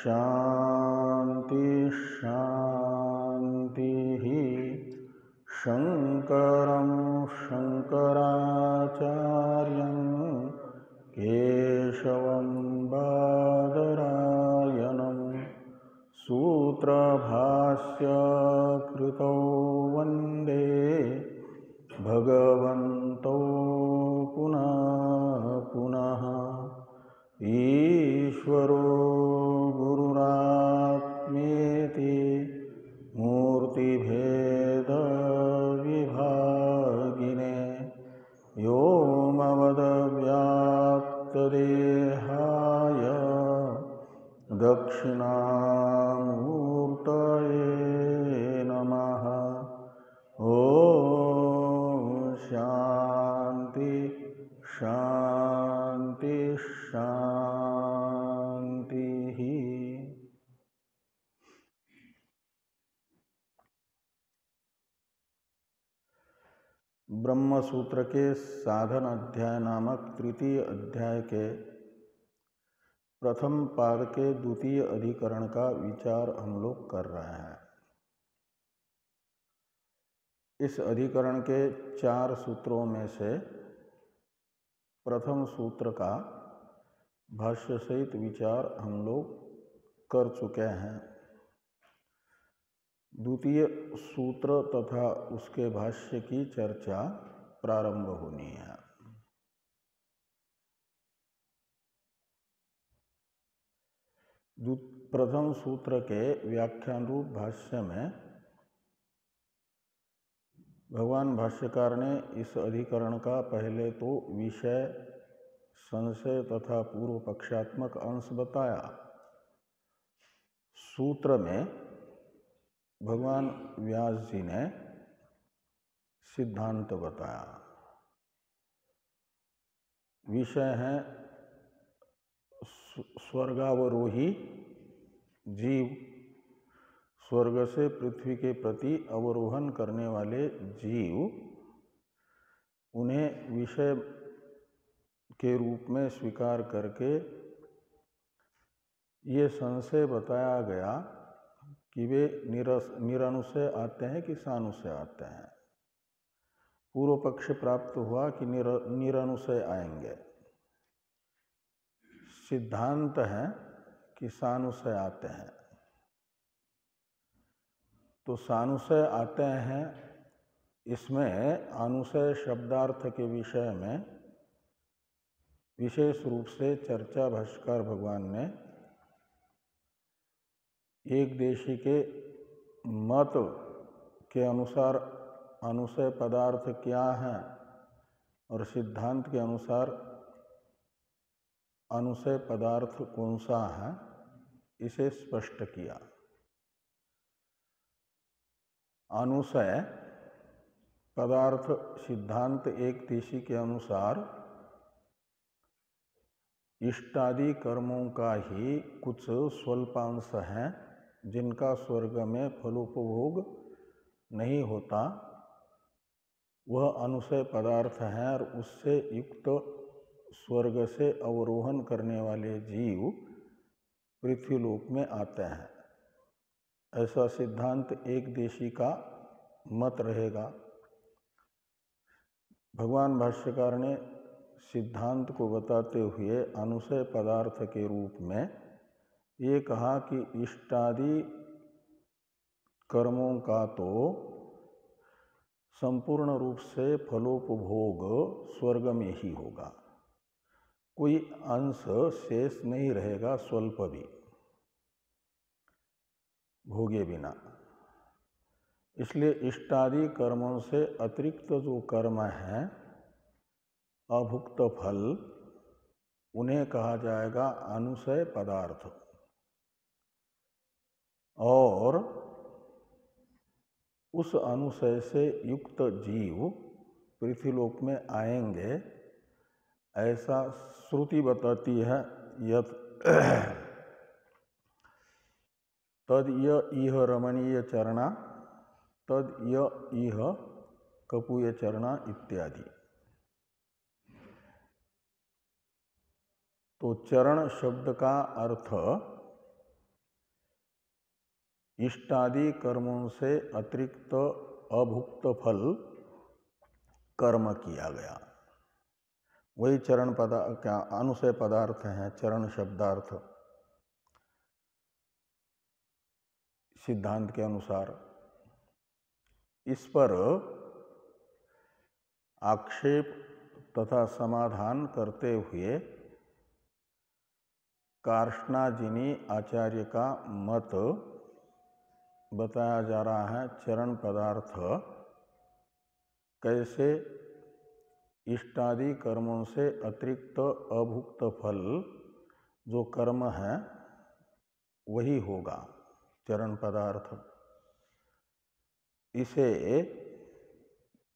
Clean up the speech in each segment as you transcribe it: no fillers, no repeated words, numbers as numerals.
शांति शांति शंकरं शंकराचार्यं केशवं बादरायणं सूत्रभाष्य कृतौ वंदे भगवन्तौ पुनः पुनः। ईश्वरो गुरुरात्मेति मूर्तिभेदविभागिने व्योमवद्व्याप्तदेहाय दक्षिणामूर्तये नमः। ॐ शान्ति शान्ति शान्ति। ब्रह्म सूत्र के साधन अध्याय नामक तृतीय अध्याय के प्रथम पाद के द्वितीय अधिकरण का विचार हम लोग कर रहे हैं। इस अधिकरण के 4 सूत्रों में से प्रथम सूत्र का भाष्य सहित विचार हम लोग कर चुके हैं। द्वितीय सूत्र तथा उसके भाष्य की चर्चा प्रारंभ होनी है। प्रथम सूत्र के व्याख्यान रूप भाष्य में भगवान भाष्यकार ने इस अधिकरण का पहले तो विषय, संशय तथा पूर्व पक्षात्मक अंश बताया। सूत्र में भगवान व्यास जी ने सिद्धांत बताया। विषय है स्वर्गावरोही जीव, स्वर्ग से पृथ्वी के प्रति अवरोहण करने वाले जीव, उन्हें विषय के रूप में स्वीकार करके ये संशय बताया गया कि वे निरनुशय आते हैं कि सानुशय आते हैं। पूर्व पक्ष प्राप्त हुआ कि निरनुशय आएंगे। सिद्धांत है कि सानुशय आते हैं। तो सानुशय आते हैं, इसमें अनुशय शब्दार्थ के विषय में विशेष रूप से चर्चा भाष्यकार भगवान ने एक देशी के मत के अनुसार अनुशय पदार्थ क्या है और सिद्धांत के अनुसार अनुशय पदार्थ कौन सा है, इसे स्पष्ट किया। अनुशय पदार्थ सिद्धांत एक देशी के अनुसार इष्टादि कर्मों का ही कुछ स्वल्पांश है, जिनका स्वर्ग में फलोपभोग नहीं होता, वह अनुशय पदार्थ है और उससे युक्त स्वर्ग से अवरोहण करने वाले जीव पृथ्वीलोक में आते हैं। ऐसा सिद्धांत एक देशी का मत रहेगा। भगवान भाष्यकार ने सिद्धांत को बताते हुए अनुशय पदार्थ के रूप में ये कहा कि इष्टादि कर्मों का तो संपूर्ण रूप से फलोपभोग स्वर्ग में ही होगा, कोई अंश शेष नहीं रहेगा स्वल्प भी भोगे बिना। इसलिए इष्टादि कर्मों से अतिरिक्त जो कर्म है अभुक्त फल, उन्हें कहा जाएगा अनुशय पदार्थ। और उस अनुशय से युक्त जीव पृथ्वीलोक में आएंगे, ऐसा श्रुति बताती है। यत तद इह रमणीय चरणा तद इह कपूय चरणा इत्यादि। तो चरण शब्द का अर्थ इष्टादि कर्मों से अतिरिक्त अभुक्त फल कर्म किया गया, वही चरण पदार्थ क्या अनुशय पदार्थ हैं, चरण शब्दार्थ सिद्धांत के अनुसार। इस पर आक्षेप तथा समाधान करते हुए कार्ष्णाजिनी आचार्य का मत बताया जा रहा है। चरण पदार्थ कैसे इष्टादि कर्मों से अतिरिक्त अभुक्त फल जो कर्म है वही होगा चरण पदार्थ। इसे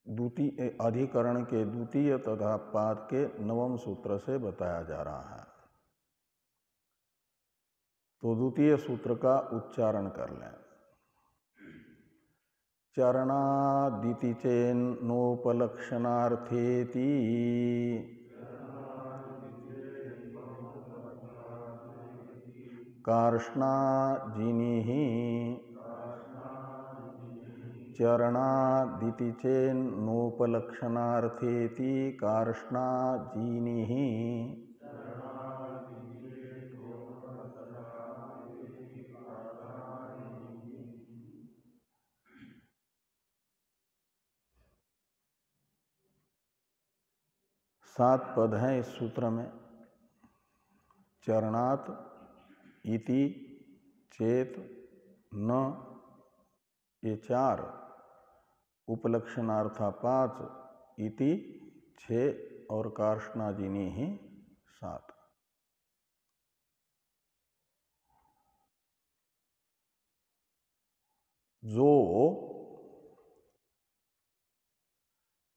द्वितीय अधिकरण के द्वितीय तथा पाद के 9वें सूत्र से बताया जा रहा है। तो द्वितीय सूत्र का उच्चारण कर लें। चरणादिति चेन्नोपलक्षणार्थेति कार्ष्णाजिनिः चरणादिति चेन्नोपलक्षणार्थेति कार्ष्णाजिनिः। सात पद हैं इस सूत्र में। चरणात्, इति, चेत, न, ये 4, उपलक्षणार्था 5, इति 6 और कार्ष्णाजिनी ही 7। जो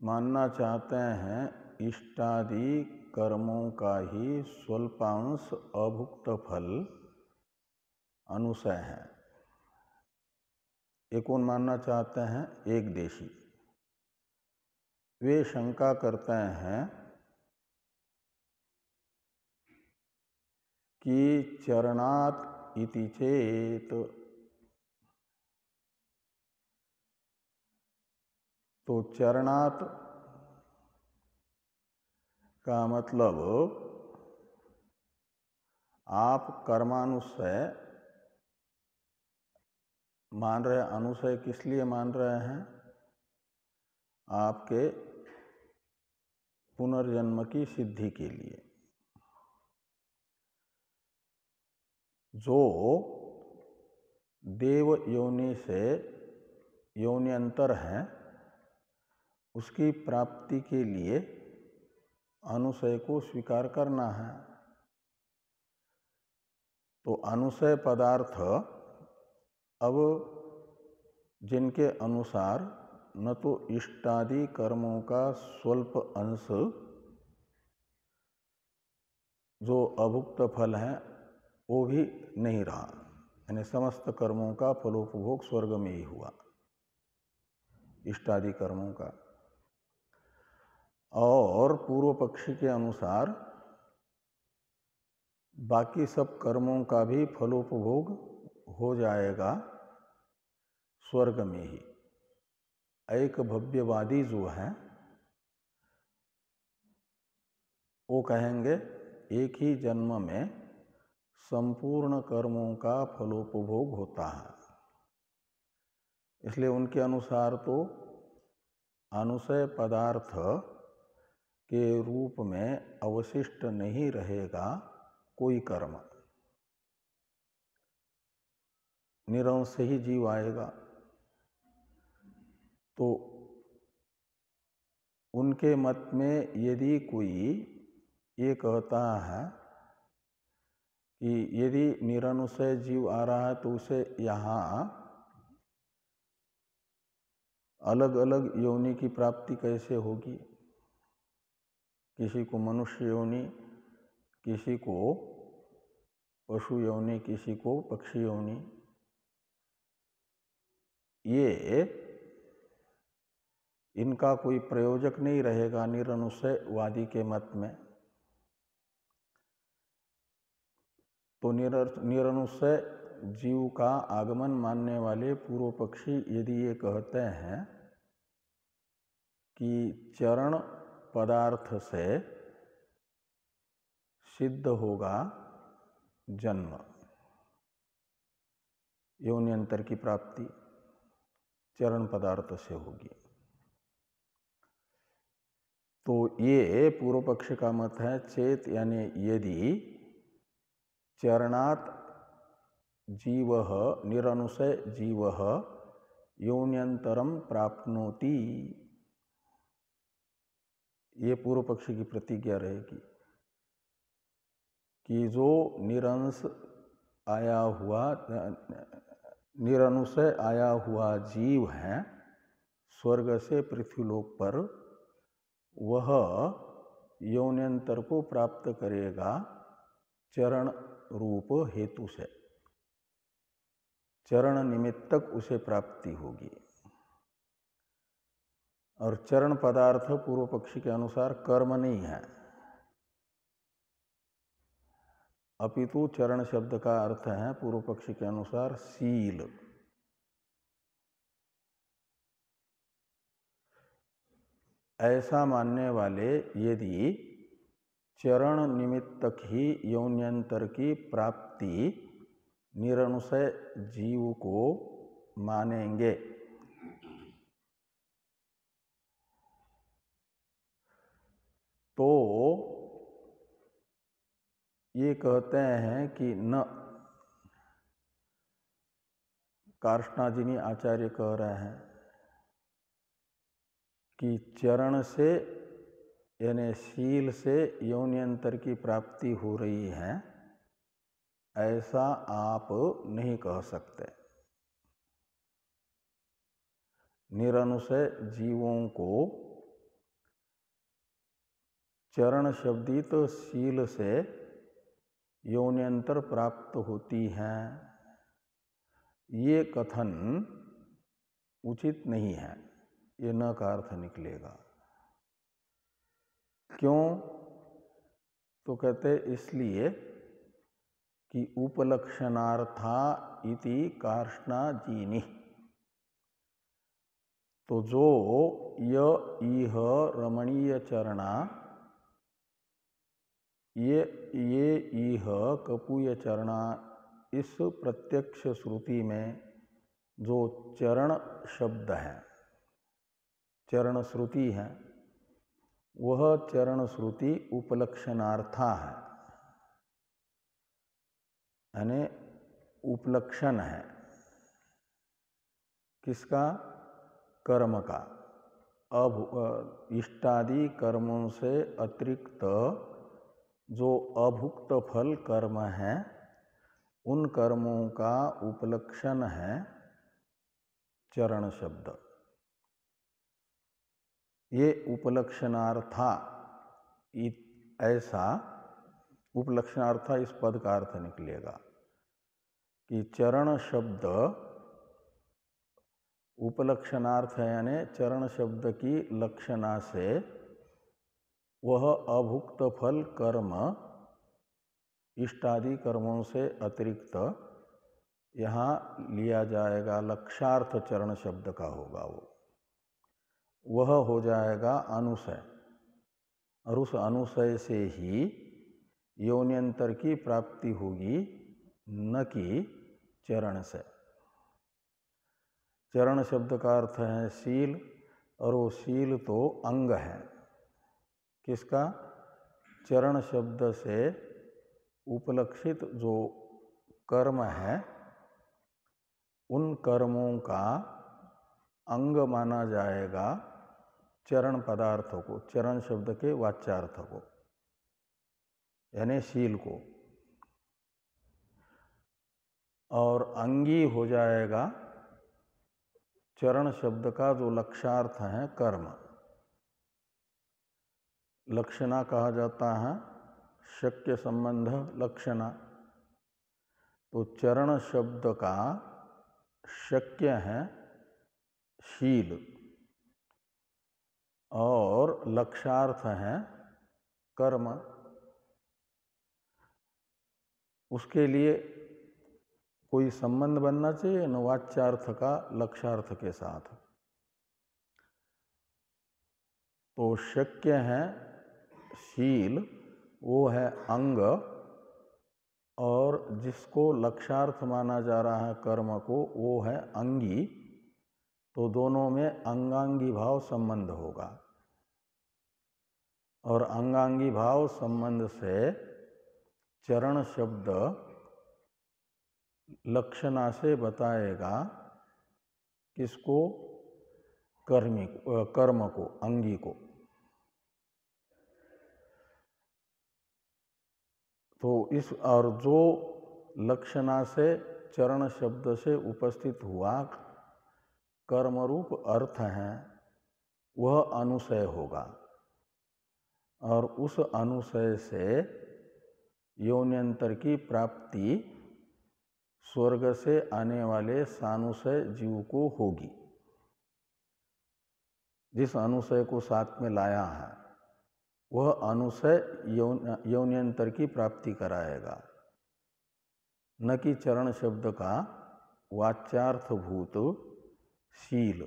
मानना चाहते हैं इष्टादि कर्मों का ही स्वल्पांश अभुक्त फल अनुशय है, ये कौन मानना चाहते हैं? एक देशी। वे शंका करते हैं कि चरणात् इति चेत, तो चरणात् का मतलब आप कर्मानुशय मान रहे, अनुशय किस लिए मान रहे हैं? आपके पुनर्जन्म की सिद्धि के लिए। जो देव योनि से योन्यंतर है उसकी प्राप्ति के लिए अनुशय को स्वीकार करना है। तो अनुशय पदार्थ अब जिनके अनुसार न तो इष्टादि कर्मों का स्वल्प अंश जो अभुक्त फल है वो भी नहीं रहा, यानी समस्त कर्मों का फलोपभोग स्वर्ग में ही हुआ, इष्टादि कर्मों का। और पूर्व पक्षी के अनुसार बाकी सब कर्मों का भी फलोपभोग हो जाएगा स्वर्ग में ही। एक भव्यवादी जो है वो कहेंगे एक ही जन्म में संपूर्ण कर्मों का फलोपभोग होता है, इसलिए उनके अनुसार तो अनुशय पदार्थ के रूप में अवशिष्ट नहीं रहेगा कोई कर्म, निरंश ही जीव आएगा। तो उनके मत में यदि कोई ये कहता है कि यदि निरनुशय जीव आ रहा है तो उसे यहाँ अलग अलग योनि की प्राप्ति कैसे होगी? किसी को मनुष्य योनि, किसी को पशु योनि, किसी को पक्षी योनि। ये इनका कोई प्रयोजक नहीं रहेगा निरनुशयवादी के मत में। तो निरनुशय जीव का आगमन मानने वाले पूर्व पक्षी यदि ये कहते हैं कि चरण पदार्थ से सिद्ध होगा जन्म, योन्यंतर की प्राप्ति चरण पदार्थ से होगी, तो ये पूर्व पक्ष का मत है। चेत यानी यदि चरणात् जीवः निरनुशय जीवः योन्यंतरम प्राप्नोति, ये पूर्व पक्ष की प्रतिज्ञा रहेगी कि जो निरंश आया हुआ निरनुशय आया हुआ जीव है स्वर्ग से पृथ्वीलोक पर, वह योन्यंतर को प्राप्त करेगा चरण रूप हेतु से, चरण निमित्तक उसे प्राप्ति होगी। और चरण पदार्थ पूर्व पक्षी के अनुसार कर्म नहीं है, अपितु चरण शब्द का अर्थ है पूर्व पक्षी के अनुसार शील। ऐसा मानने वाले यदि चरण निमित्तक ही योन्यंतर की प्राप्ति निरनुशय जीव को मानेंगे, तो ये कहते हैं कि न, कार्ष्णाजिनी आचार्य कह रहे हैं कि चरण से यानी शील से योन्यंतर की प्राप्ति हो रही है, ऐसा आप नहीं कह सकते। निरनुशय जीवों को चरण शब्दित शील से योन्यंतर प्राप्त होती है, ये कथन उचित नहीं है, ये न का अर्थ निकलेगा। क्यों? तो कहते इसलिए कि उपलक्षणार्था इति कार्ष्णाजिनी, तो जो य इह रमणीय चरणा, ये इह कपूय चरणा, इस प्रत्यक्ष श्रुति में जो चरण शब्द है, चरण श्रुति है, वह चरण श्रुति उपलक्षणार्था है, यानी उपलक्षण है। किसका? कर्म का। अब इष्टादि कर्मों से अतिरिक्त जो अभुक्त फल कर्म है, उन कर्मों का उपलक्षण है चरण शब्द। ये उपलक्षणार्था, ऐसा उपलक्षणार्था इस पद का अर्थ निकलेगा कि चरण शब्द उपलक्षणार्थ है, यानी चरण शब्द की लक्षणा से वह अभुक्त फल कर्म इष्टादि कर्मों से अतिरिक्त यहाँ लिया जाएगा, लक्षार्थ चरण शब्द का होगा, वह हो जाएगा अनुशय, और उस अनुशय से ही योन्यंतर की प्राप्ति होगी, न कि चरण से। चरण शब्द का अर्थ है शील, और वो शील तो अंग है। किसका? चरण शब्द से उपलक्षित जो कर्म है, उन कर्मों का अंग माना जाएगा चरण पदार्थ को, चरण शब्द के वाच्यार्थ को, यानी शील को, और अंगी हो जाएगा चरण शब्द का जो लक्षार्थ है कर्म। लक्षणा कहा जाता है शक्य संबंध लक्षणा, तो चरण शब्द का शक्य है शील, और लक्षार्थ है कर्म। उसके लिए कोई संबंध बनना चाहिए न वाच्यार्थ का लक्ष्यार्थ के साथ। तो शक्य है शील वो है अंग, और जिसको लक्ष्यार्थ माना जा रहा है कर्म को वो है अंगी। तो दोनों में अंगांगी भाव संबंध होगा, और अंगांगी भाव संबंध से चरण शब्द लक्षणा से बताएगा किसको, कर्म को, अंगी को। तो इस और जो लक्षणा से चरण शब्द से उपस्थित हुआ कर्मरूप अर्थ है वह अनुशय होगा, और उस अनुशय से योन्यंतर की प्राप्ति स्वर्ग से आने वाले सानुशय जीव को होगी। जिस अनुशय को साथ में लाया है वह अनुशय योन्यंतर की प्राप्ति कराएगा, न कि चरण शब्द का वाच्यार्थभूत शील।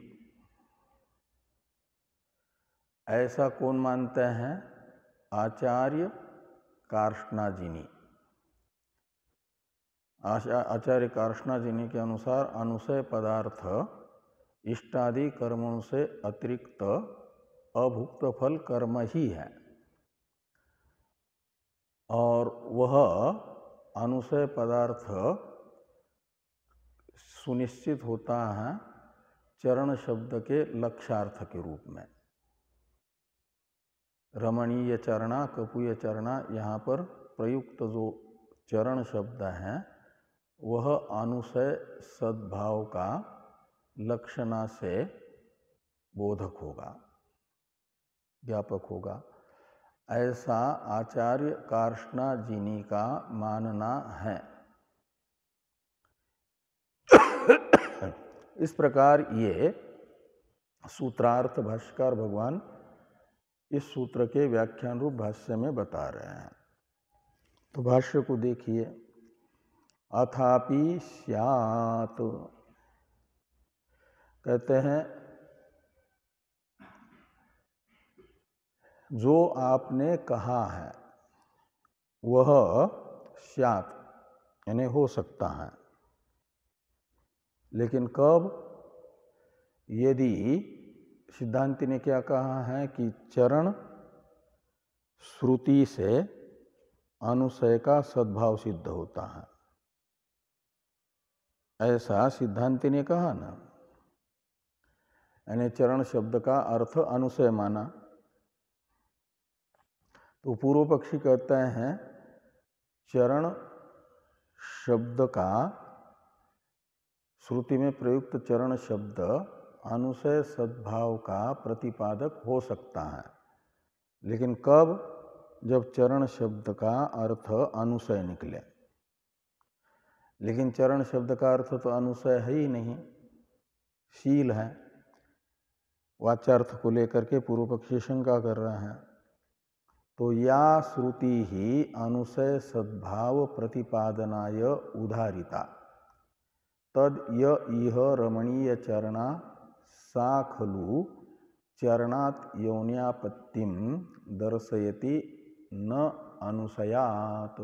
ऐसा कौन मानते हैं? आचार्य कार्ष्णाजिनी। आचार्य कार्ष्णाजिनी के अनुसार अनुशय पदार्थ इष्टादि कर्मों से अतिरिक्त अभुक्त फल कर्म ही है, और वह अनुशय पदार्थ सुनिश्चित होता है चरण शब्द के लक्ष्यार्थ के रूप में। रमणीय चरणा, कपूय चरणा, यहाँ पर प्रयुक्त जो चरण शब्द है वह अनुशय सद्भाव का लक्षणा से बोधक होगा, ज्ञापक होगा। ऐसा आचार्य कार्ष्णाजिनी का मानना है। इस प्रकार ये सूत्रार्थ भाष्यकार भगवान इस सूत्र के व्याख्यान रूप भाष्य में बता रहे हैं। तो भाष्य को देखिए। अथापि स्यात्, कहते हैं जो आपने कहा है वह स्यात् यानी हो सकता है, लेकिन कब? यदि सिद्धांति ने क्या कहा है कि चरण श्रुति से अनुशय का सद्भाव सिद्ध होता है, ऐसा सिद्धांति ने कहा ना। यानी चरण शब्द का अर्थ अनुशय माना। तो पूर्व पक्षी कहते हैं चरण शब्द का, श्रुति में प्रयुक्त चरण शब्द अनुशय सद्भाव का प्रतिपादक हो सकता है, लेकिन कब? जब चरण शब्द का अर्थ अनुशय निकले। लेकिन चरण शब्द का अर्थ तो अनुशय है ही नहीं, शील है। वाच्यार्थ को लेकर के पूर्व पक्षी शंका कर रहा है। तो या श्रुति ही अनुशय सद्भाव प्रतिपादनाय उदारिता तद इह रमणीय चरणा सा खलु चरणात् योन्यापत्तिम दर्शयति न अनुशयात।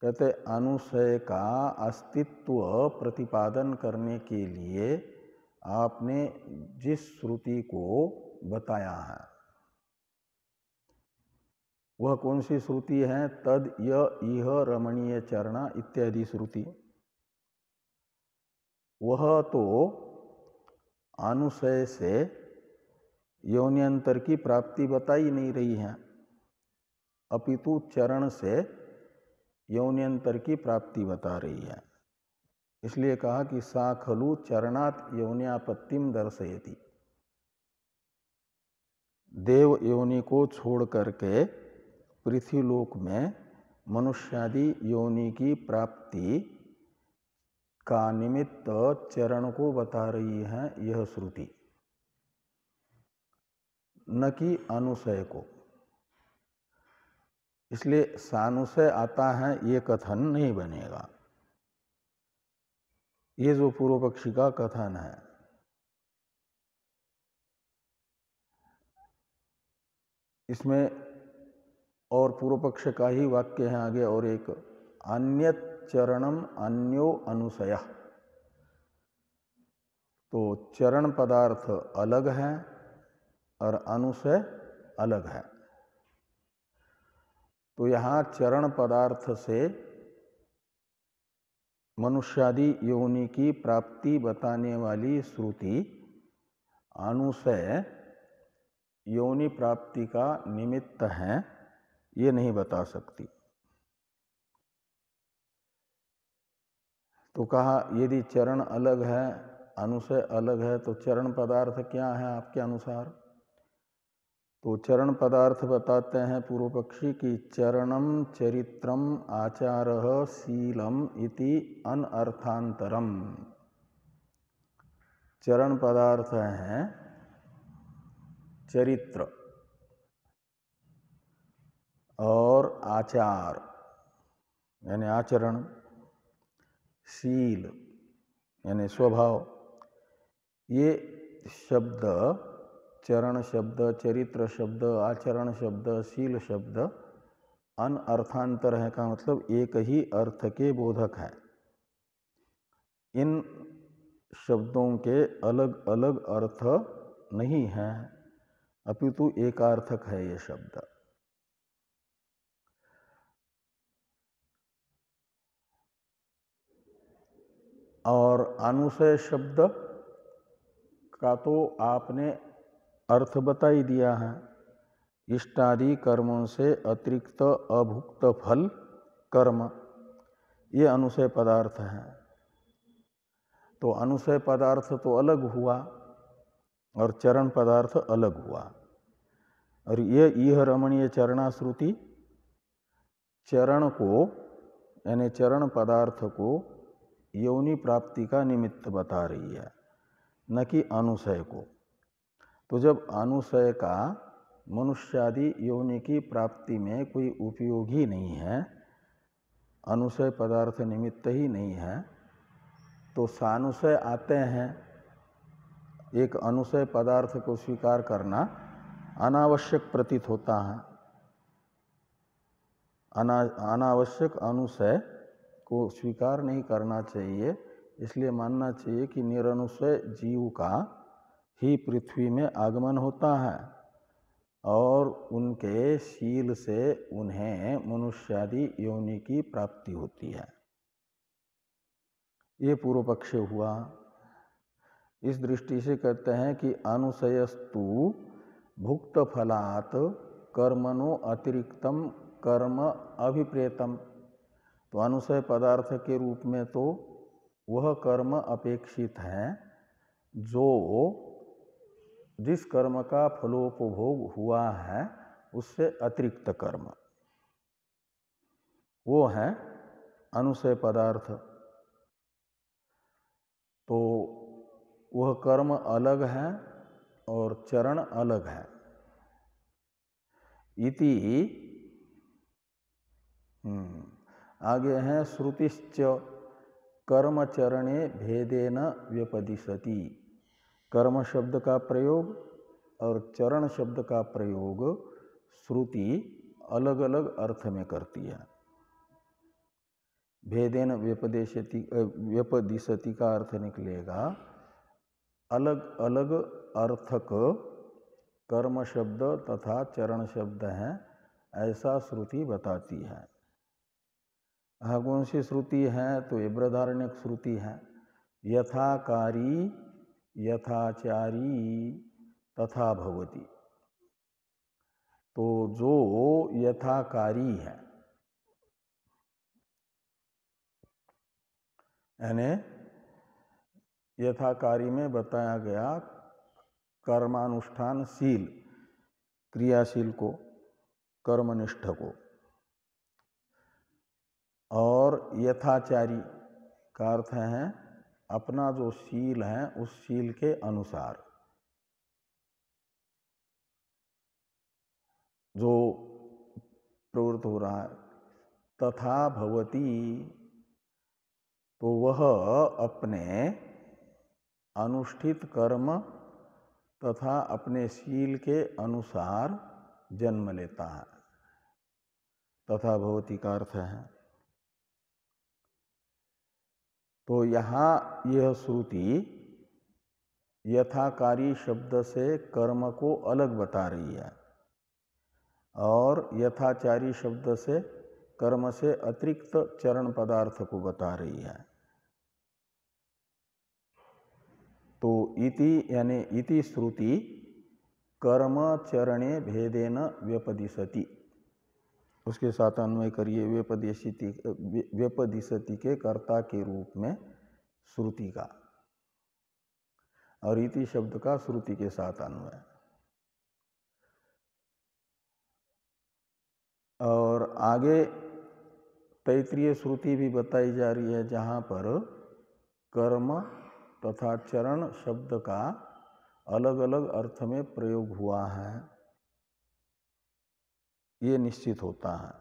कहते अनुशय का अस्तित्व प्रतिपादन करने के लिए आपने जिस श्रुति को बताया है वह कौन सी श्रुति है? तद इह रमणीय चरणा इत्यादि श्रुति। वह तो अनुशय से योन्यंतर की प्राप्ति बताई नहीं रही है, अपितु चरण से योन्यंतर की प्राप्ति बता रही है। इसलिए कहा कि सा खलु चरणात् योन्यापत्तिम दर्शयति। देव योनि को छोड़ करके पृथ्वीलोक में मनुष्यादि योनि की प्राप्ति का निमित्त चरण को बता रही है यह श्रुति, न कि अनुशय को। इसलिए सानुशय आता है ये कथन नहीं बनेगा। ये जो पूर्व पक्षी का कथन है, इसमें और पूर्व पक्ष का ही वाक्य है आगे और एक, अन्यत चरणम अन्यो अनुसय। तो चरण पदार्थ अलग है और अनुसय अलग है। तो यहाँ चरण पदार्थ से मनुष्यादि योनि की प्राप्ति बताने वाली श्रुति अनुसय योनि प्राप्ति का निमित्त है, ये नहीं बता सकती। तो कहा यदि चरण अलग है, अनुसय अलग है, तो चरण पदार्थ क्या है आपके अनुसार? तो चरण पदार्थ बताते हैं पूर्व पक्षी की चरणम चरित्रम आचारः शीलम इति अनर्थांतरम। चरण पदार्थ हैं चरित्र और आचार यानी आचरण, शील यानी स्वभाव। ये शब्द, चरण शब्द, चरित्र शब्द, आचरण शब्द, शील शब्द अनर्थांतर है का मतलब एक ही अर्थ के बोधक है। इन शब्दों के अलग अलग अर्थ नहीं है, अपितु एकार्थक है ये शब्द। और अनुसय शब्द का तो आपने अर्थ बता ही दिया है, इष्टादि कर्मों से अतिरिक्त अभुक्त फल कर्म, ये अनुसय पदार्थ है। तो अनुसय पदार्थ तो अलग हुआ और चरण पदार्थ अलग हुआ। और ये इह रमणीय चरणा श्रुति चरण को यानी चरण पदार्थ को योनि प्राप्ति का निमित्त बता रही है, न कि अनुसय को। तो जब अनुसय का मनुष्यादि योनि की प्राप्ति में कोई उपयोग ही नहीं है, अनुसय पदार्थ निमित्त ही नहीं है, तो सानुसय आते हैं। एक अनुसय पदार्थ को स्वीकार करना अनावश्यक प्रतीत होता है। अनावश्यक अनुसय को स्वीकार नहीं करना चाहिए, इसलिए मानना चाहिए कि निरनुसय जीव का ही पृथ्वी में आगमन होता है और उनके शील से उन्हें मनुष्यादि योनि की प्राप्ति होती है। ये पूर्व पक्ष हुआ। इस दृष्टि से कहते हैं कि अनुसयस्तु भुक्त फलात कर्मणो अतिरिक्तम कर्म अभिप्रेतम। तो अनुसय पदार्थ के रूप में तो वह कर्म अपेक्षित है जो जिस कर्म का फलोपभोग हुआ है उससे अतिरिक्त कर्म, वो है अनुसय पदार्थ। तो वह कर्म अलग है और चरण अलग है। इति आगे है श्रुतिश्च कर्मचरणे भेदेन व्यपदिशति। कर्म शब्द का प्रयोग और चरण शब्द का प्रयोग श्रुति अलग अलग अर्थ में करती है। भेदेन व्यपदिशति का अर्थ निकलेगा अलग अलग अर्थक कर्म शब्द तथा चरण शब्द हैं, ऐसा श्रुति बताती है। कौन सी श्रुति है? तो ये बृहदारण्यक श्रुति है। यथाकारी यथाचारी तथा भवति। तो जो यथाकारी है यानी यथाकारी में बताया गया कर्मानुष्ठानशील क्रियाशील को, कर्मनिष्ठ को, और यथाचारी का अर्थ है अपना जो शील है उस शील के अनुसार जो प्रवृत्त हो रहा है। तथा भवति तो वह अपने अनुष्ठित कर्म तथा अपने शील के अनुसार जन्म लेता है, तथा भवति का अर्थ है। तो यहाँ यह श्रुति यथाकारी शब्द से कर्म को अलग बता रही है और यथाचारी शब्द से कर्म से अतिरिक्त चरण पदार्थ को बता रही है। तो इति यानी इति श्रुति कर्म चरणे भेदेन व्यपदिशति, उसके साथ अन्वय करिए व्यपदिशति के कर्ता के रूप में श्रुति का, और इति शब्द का श्रुति के साथ अन्वय। और आगे तैत्रीय श्रुति भी बताई जा रही है, जहाँ पर कर्म तथा चरण शब्द का अलग अलग अर्थ में प्रयोग हुआ है, ये निश्चित होता है।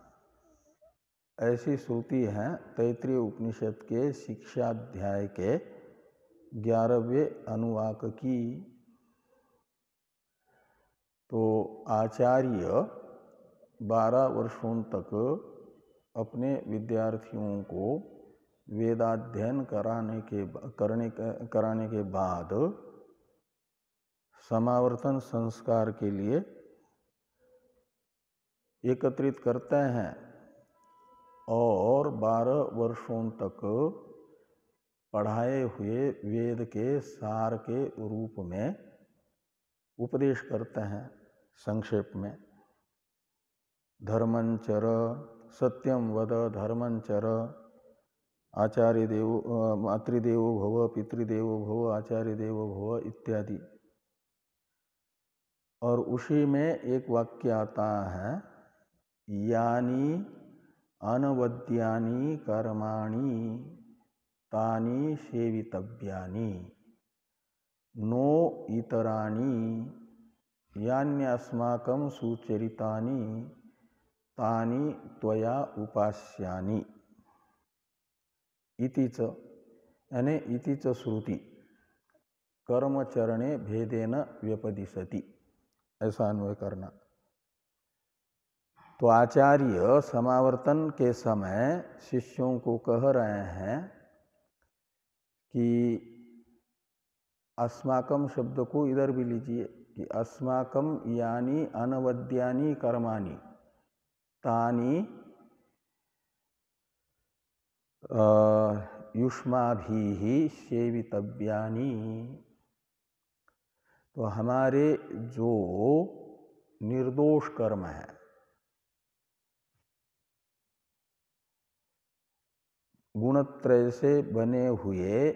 ऐसी श्रुति है तैत्रीय उपनिषद के शिक्षाध्याय के 11वें अनुवाक की। तो आचार्य 12 वर्षों तक अपने विद्यार्थियों को वेदाध्ययन कराने के बाद समावर्तन संस्कार के लिए एकत्रित करते हैं और 12 वर्षों तक पढ़ाए हुए वेद के सार के रूप में उपदेश करते हैं। संक्षेप में धर्मंचर सत्यम वद धर्मंचर आचार्य देवो मातृदेवो भव पितृदेवो भव आचार्य देवो भव इत्यादि। और उसी में एक वाक्य आता है, यानी अनवद्यानि कर्माणि तानि सेवितव्यानि नो इतराणि यान्यस्माकं सुचरितानि तानि त्वया उपास्यानि। इतिच यानी इतिच श्रुति कर्मचरणे भेदेन व्यपदिशति, ऐसा अन्वय करना। तो आचार्य समावर्तन के समय शिष्यों को कह रहे हैं कि अस्माकम शब्द को इधर भी लीजिए कि अस्माकम यानी अनवद्यानि कर्माणि तानि युष्माभिः सेवितव्यानि। तो हमारे जो निर्दोष कर्म है, गुणत्रय से बने हुए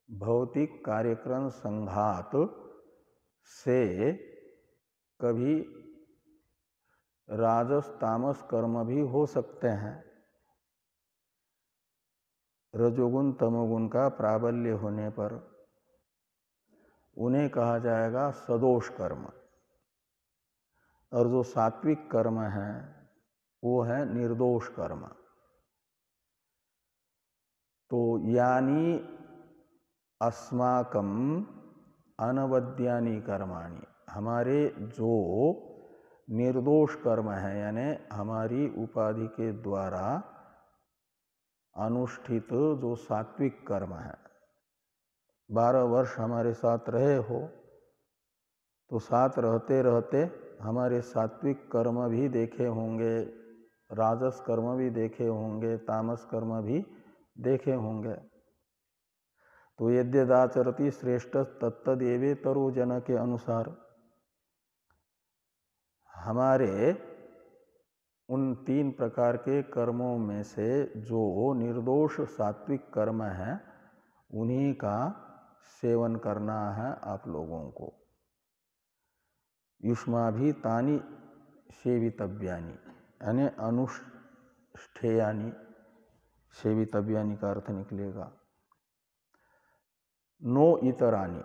भौतिक कार्यक्रम संघात से कभी राजस तामस कर्म भी हो सकते हैं। रजोगुण तमोगुण का प्राबल्य होने पर उन्हें कहा जाएगा सदोष कर्म, और जो सात्विक कर्म है वो है निर्दोष कर्म। तो यानी अस्माकम अनवद्यानि कर्माणि, हमारे जो निर्दोष कर्म है यानी हमारी उपाधि के द्वारा अनुष्ठित जो सात्विक कर्म है, 12 वर्ष हमारे साथ रहे हो तो साथ रहते रहते हमारे सात्विक कर्म भी देखे होंगे, राजस कर्म भी देखे होंगे, तामस कर्म भी देखे होंगे। तो यद्यदाचरति श्रेष्ठ तत्तदेवे तरो जन के अनुसार हमारे उन 3 प्रकार के कर्मों में से जो निर्दोष सात्विक कर्म है उन्हीं का सेवन करना है आप लोगों को। युष्माभि तानि सेवितव्यानि यानी अनुष्ठेयानि, सेवितव्यानि का अर्थ निकलेगा। नो इतरानि,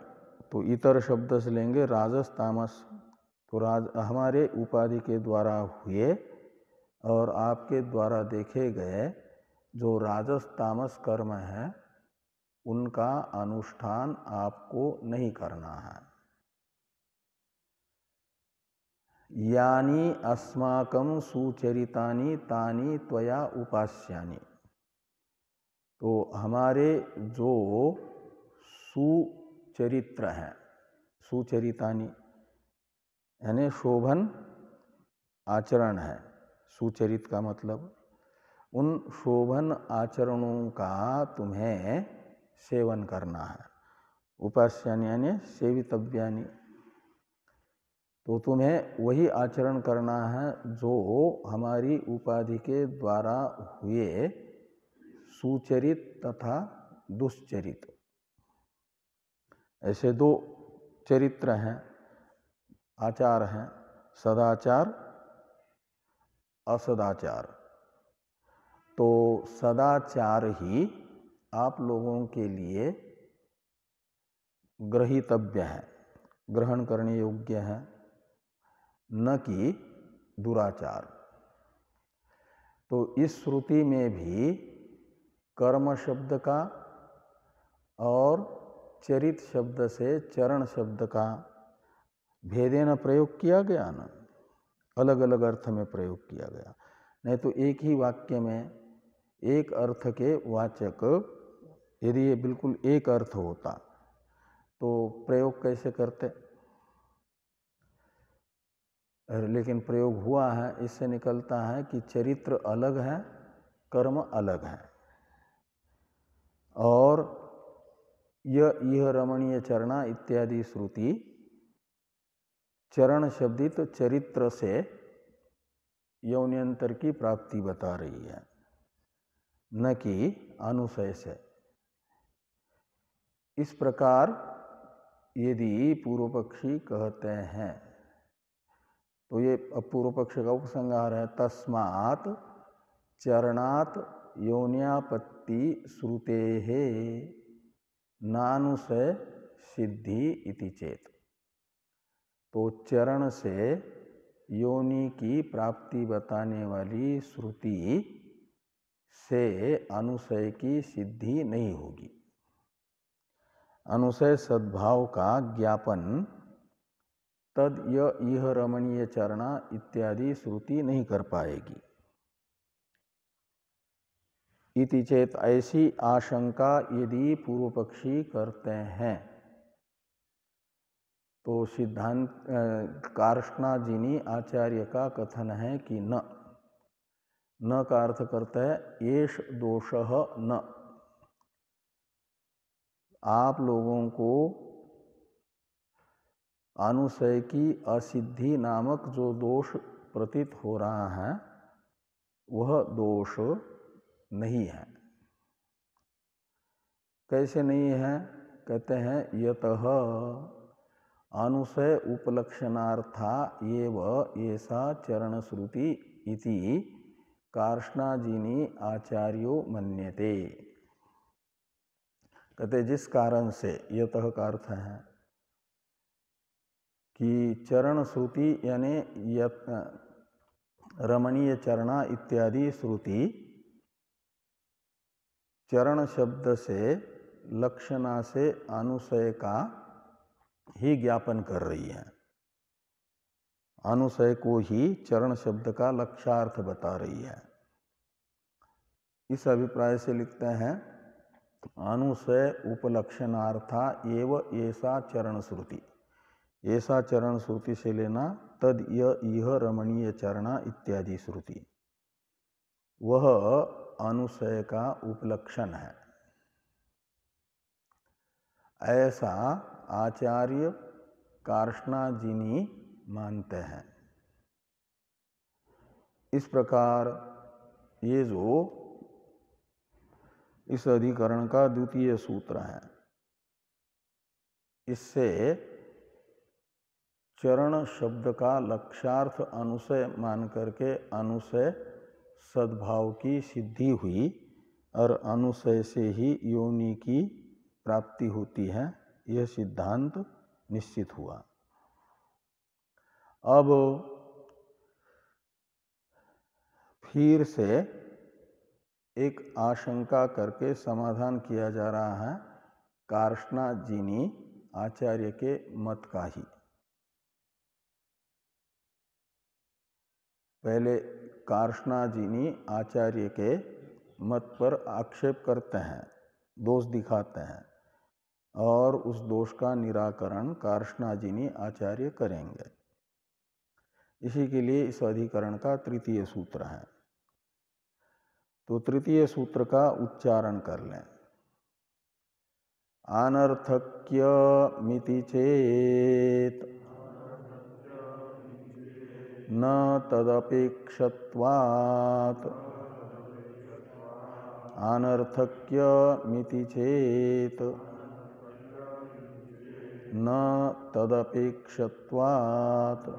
तो इतर शब्द से लेंगे राजस तामस। तो हमारे उपाधि के द्वारा हुए और आपके द्वारा देखे गए जो राजस तामस कर्म है उनका अनुष्ठान आपको नहीं करना है। यानी अस्माकं सुचरितानि तानि त्वया उपास्यानि। तो हमारे जो सुचरित्र हैं, सुचरितानि यानी शोभन आचरण है। सुचरित का मतलब उन शोभन आचरणों का तुम्हें सेवन करना है। उपास्यानि यानी सेवितव्यानि। तो तुम्हें वही आचरण करना है जो हमारी उपाधि के द्वारा हुए सुचरित तथा दुष्चरित, ऐसे दो चरित्र हैं, आचार हैं, सदाचार असदाचार। तो सदाचार ही आप लोगों के लिए ग्रहीतव्य है, ग्रहण करने योग्य है, न कि दुराचार। तो इस श्रुति में भी कर्म शब्द का और चरित शब्द से चरण शब्द का भेदेन प्रयोग किया गया ना, अलग अलग अर्थ में प्रयोग किया गया। नहीं तो एक ही वाक्य में एक अर्थ के वाचक यदि ये बिल्कुल एक अर्थ होता तो प्रयोग कैसे करते? लेकिन प्रयोग हुआ है, इससे निकलता है कि चरित्र अलग है, कर्म अलग है। और यह रमणीय चरणा इत्यादि श्रुति चरण शब्दित चरित्र से यौन्यंतर की प्राप्ति बता रही है, न कि अनुशय से। इस प्रकार यदि पूर्व पक्षी कहते हैं तो ये पूर्व पक्ष का उपसंहार है। तस्मात् चरणात् योन्यापत्ति श्रुतेः नानुशय सिद्धि इति चेत। तो चरण से योनि की प्राप्ति बताने वाली श्रुति से अनुशय की सिद्धि नहीं होगी। अनुशय सद्भाव का ज्ञापन तद यह रमणीय चरणा इत्यादि श्रुति नहीं कर पाएगी। इति चेत, ऐसी आशंका यदि पूर्व पक्षी करते हैं तो सिद्धांत कार्ष्णाजिनी आचार्य का कथन है कि न का अर्थ करता है येष दोषः न। आप लोगों को अनुशय की असिद्धि नामक जो दोष प्रतीत हो रहा है वह दोष नहीं है। कैसे नहीं है? कहते हैं यतः अनुशय उपलक्षणार्था एव ऐसा चरण श्रुति इति कार्ष्णाजिनी आचार्यो मन्यते। कहते जिस कारण से, यतः का अर्थ है कि चरण श्रुति यानी रमणीय चरणा इत्यादि श्रुति चरण शब्द से लक्षणा से अनुशय का ही ज्ञापन कर रही है। अनुशय को ही चरण शब्द का लक्ष्यार्थ बता रही है। इस अभिप्राय से लिखते हैं अनुशय उपलक्षणार्था एव ऐसा चरण श्रुति। ऐसा चरण श्रुति से लेना तद यह रमणीय चरणा इत्यादि श्रुति, वह अनुशय का उपलक्षण है, ऐसा आचार्य कार्ष्णाजिनी मानते हैं। इस प्रकार ये जो इस अधिकरण का द्वितीय सूत्र है, इससे चरण शब्द का लक्ष्यार्थ अनुशय मान करके अनुशय सद्भाव की सिद्धि हुई और अनुशय से ही योनि की प्राप्ति होती है, यह सिद्धांत निश्चित हुआ। अब फिर से एक आशंका करके समाधान किया जा रहा है कार्ष्णाजिनी आचार्य के मत का ही। पहले कार्ष्णाजिनी आचार्य के मत पर आक्षेप करते हैं, दोष दिखाते हैं, और उस दोष का निराकरण कार्ष्णाजिनी आचार्य करेंगे। इसी के लिए इस अधिकरण का तृतीय सूत्र है। तो तृतीय सूत्र का उच्चारण कर लें। अनर्थक्य मिति चेत न तदपेक्षत्वात्। अनर्थक्य मिति चेत न तदपेक्षत्वात्।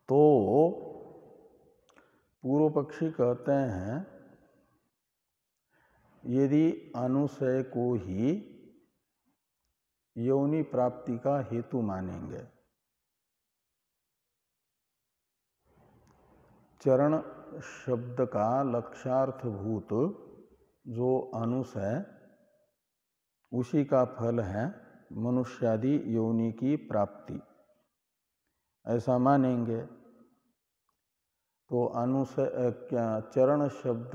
तो पूर्व पक्षी कहते हैं यदि अनुशय को ही योनि प्राप्ति का हेतु मानेंगे, चरण शब्द का लक्ष्यार्थभूत जो अनुशय उसी का फल है मनुष्यादि योनि की प्राप्ति, ऐसा मानेंगे तो अनुशय चरण शब्द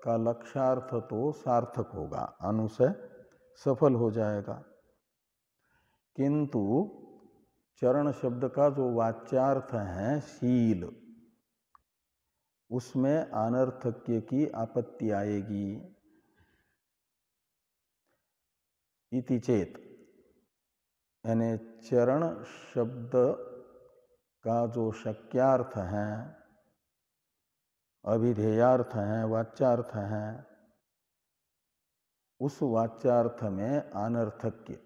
का लक्ष्यार्थ तो सार्थक होगा, अनुशय सफल हो जाएगा। किंतु चरण शब्द का जो वाच्यार्थ है शील, उसमें अनर्थक्य की आपत्ति आएगी। इति चेत यानी चरण शब्द का जो शक्यार्थ है, अभिधेयार्थ है, वाच्यार्थ है, उस वाच्यार्थ में अनर्थक्य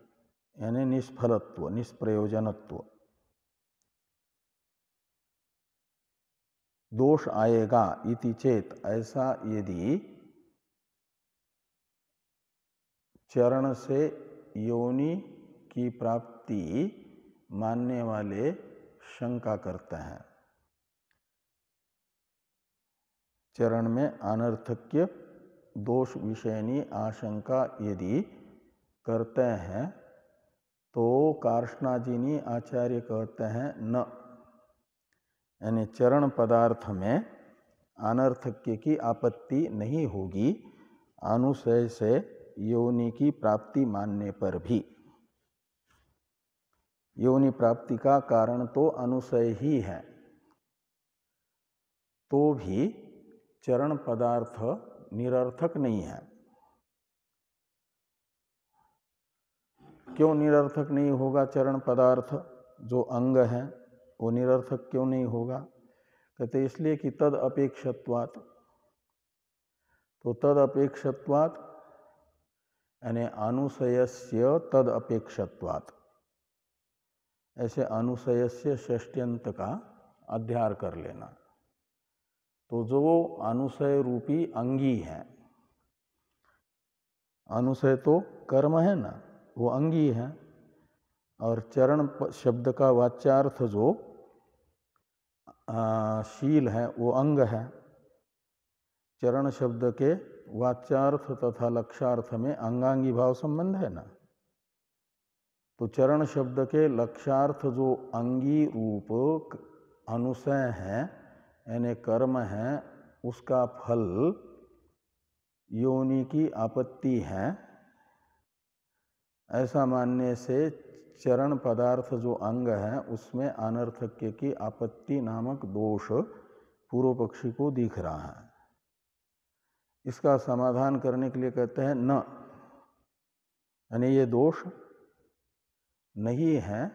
यानी निष्फलत्व, निष्प्रयोजनत्व दोष आएगा। इति चेत ऐसा यदि चरण से योनि की प्राप्ति मानने वाले शंका करते हैं, चरण में अनर्थक्य दोष विषयनी आशंका यदि करते हैं तो कार्ष्णाजिनी आचार्य कहते हैं न, यानी चरण पदार्थ में अनर्थक्य की आपत्ति नहीं होगी अनुशय से योनि की प्राप्ति मानने पर भी। योनि प्राप्ति का कारण तो अनुशय ही है, तो भी चरण पदार्थ निरर्थक नहीं है। क्यों निरर्थक नहीं होगा? चरण पदार्थ जो अंग है वो निरर्थक क्यों नहीं होगा? कहते इसलिए कि तद अपेक्षत्वात्। तो तद अपेक्षत्वात् यानी अनुशयस्य तद अपेक्षत्वात्, ऐसे अनुशयस्य षष्ट्यंत का अध्यार कर लेना। तो जो अनुशय रूपी अंगी है, अनुशय तो कर्म है ना, वो अंगी है, और चरण शब्द का वाच्यार्थ जो शील है वो अंग है। चरण शब्द के वाच्यार्थ तथा लक्ष्यार्थ में अंगांगी भाव संबंध है ना। तो चरण शब्द के लक्ष्यार्थ जो अंगी रूप अनुशय है यानी कर्म है, उसका फल योनि की आपत्ति है, ऐसा मानने से चरण पदार्थ जो अंग है उसमें अनर्थक्य की आपत्ति नामक दोष पूर्व पक्षी को दिख रहा है। इसका समाधान करने के लिए कहते हैं न, यानी ये दोष नहीं है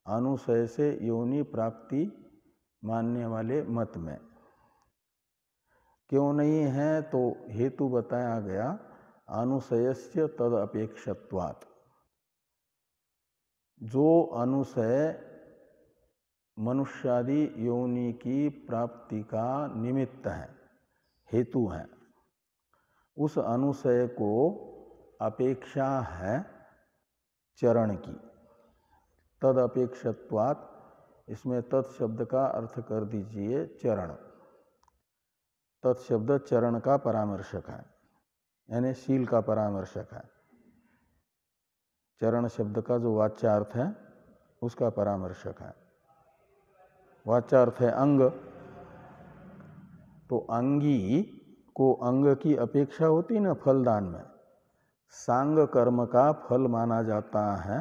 अनुशय से योनि प्राप्ति मानने वाले मत में। क्यों नहीं है? तो हेतु बताया गया अनुशयस्य तद अपेक्षत्वात्। जो अनुशय मनुष्यादि योनि की प्राप्ति का निमित्त है, हेतु है, उस अनुशय को अपेक्षा है चरण की। तद अपेक्षत्वात्, इसमें तत्शब्द का अर्थ कर दीजिए चरण। तत्शब्द चरण का परामर्शक है, यानी शील का परामर्शक है। चरण शब्द का जो वाच्यार्थ है उसका परामर्शक है। वाच्यार्थ है अंग, तो अंगी को अंग की अपेक्षा होती ना फलदान में। सांग कर्म का फल माना जाता है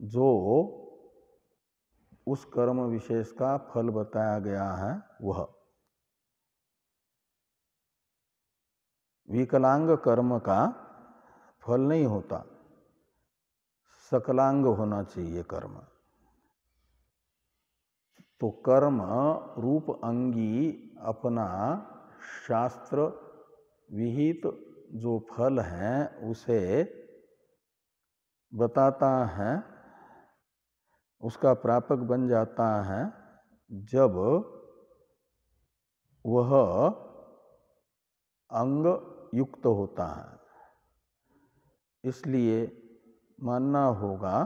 जो उस कर्म विशेष का फल बताया गया है वह। विकलांग कर्म का फल नहीं होता, सकलांग होना चाहिए कर्म। तो कर्म रूप अंगी अपना शास्त्र विहित जो फल है उसे बताता है, उसका प्रापक बन जाता है जब वह अंग युक्त होता है। इसलिए मानना होगा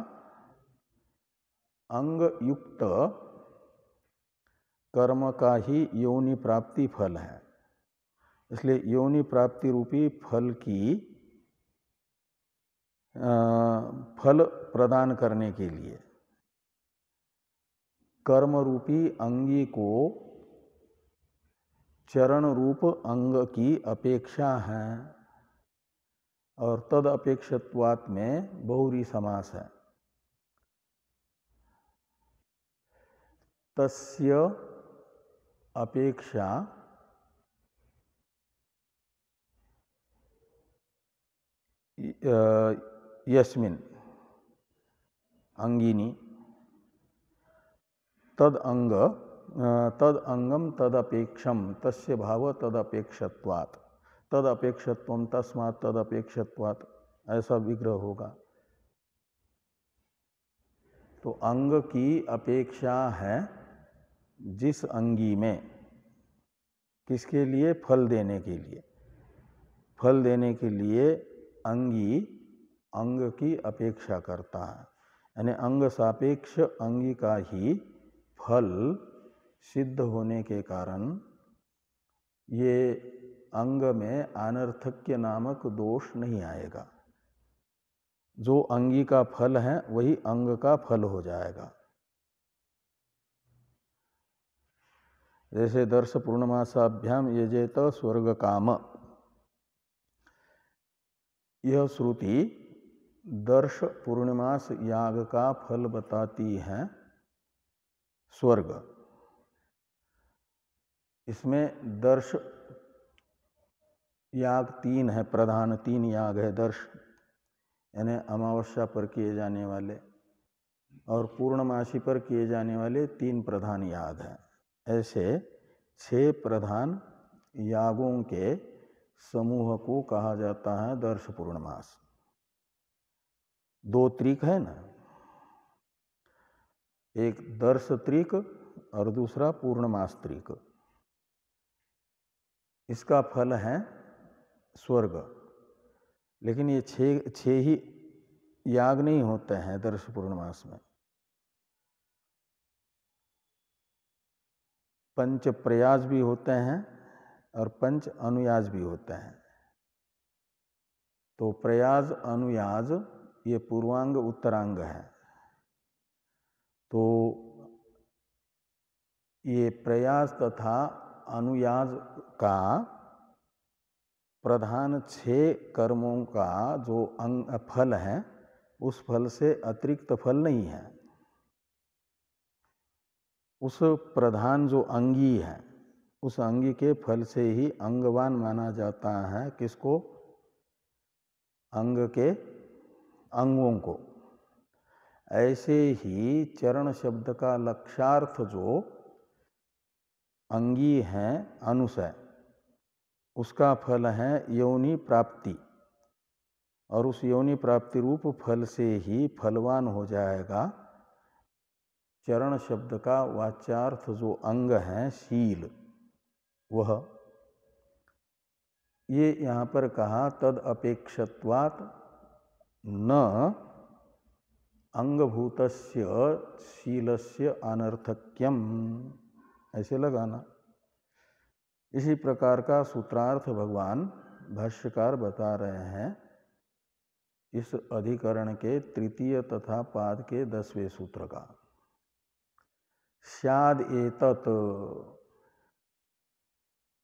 अंग युक्त कर्म का ही योनि प्राप्ति फल है। इसलिए योनि प्राप्ति रूपी फल की फल प्रदान करने के लिए कर्म रूपी अंगी को चरण रूप अंग की अपेक्षा है। और तद अपेक्षत्वात् में बहुरी समास है। तस्य अपेक्षा यस्मिन् अंगिनी तद अंग तद अंगम तदपेक्षम तस्य भाव तदपेक्षत्वात्। तदपेक्षत्वम तस्मात् तदपेक्षत्वात्, ऐसा विग्रह होगा। तो अंग की अपेक्षा है जिस अंगी में, किसके लिए? फल देने के लिए। फल देने के लिए अंगी अंग की अपेक्षा करता है, यानी अंग सापेक्ष अंगी का ही फल सिद्ध होने के कारण ये अंग में अनर्थक्य नामक दोष नहीं आएगा। जो अंगी का फल है वही अंग का फल हो जाएगा। जैसे दर्श पूर्णमासाभ्याम यजेत स्वर्ग काम, यह श्रुति दर्श पूर्णिमास याग का फल बताती है स्वर्ग। इसमें दर्श याग 3 है, प्रधान 3 याग है दर्श, यानी अमावस्या पर किए जाने वाले, और पूर्णमासी पर किए जाने वाले 3 प्रधान याग हैं। ऐसे 6 प्रधान यागों के समूह को कहा जाता है दर्श पूर्णमास। 2 त्रिक है ना, एक दर्श त्रिक और दूसरा पूर्णमास त्रिक। इसका फल है स्वर्ग। लेकिन ये 6 ही याग नहीं होते हैं दर्श पूर्णमास में। पंच प्रयाज भी होते हैं और पंच अनुयाज भी होते हैं। तो प्रयाज अनुयाज ये पूर्वांग उत्तरांग है। तो ये प्रयाज तथा अनुयाज का प्रधान 6 कर्मों का जो फल है उस फल से अतिरिक्त फल नहीं है। उस प्रधान जो अंगी है उस अंगी के फल से ही अंगवान माना जाता है। किसको? अंग के अंगों को। ऐसे ही चरण शब्द का लक्ष्यार्थ जो अंगी है अनुशय, उसका फल है योनि प्राप्ति। और उस योनि प्राप्ति रूप फल से ही फलवान हो जाएगा चरण शब्द का वाच्यार्थ जो अंग है शील, वह। ये यहाँ पर कहा तद अपेक्षत्वात् न अंगभूतस्य शीलस्य अनर्थक्यम, ऐसे लगाना। इसी प्रकार का सूत्रार्थ भगवान भाष्यकार बता रहे हैं इस अधिकरण के तृतीय तथा पाद के 10वें सूत्र का। स्याद एतत्,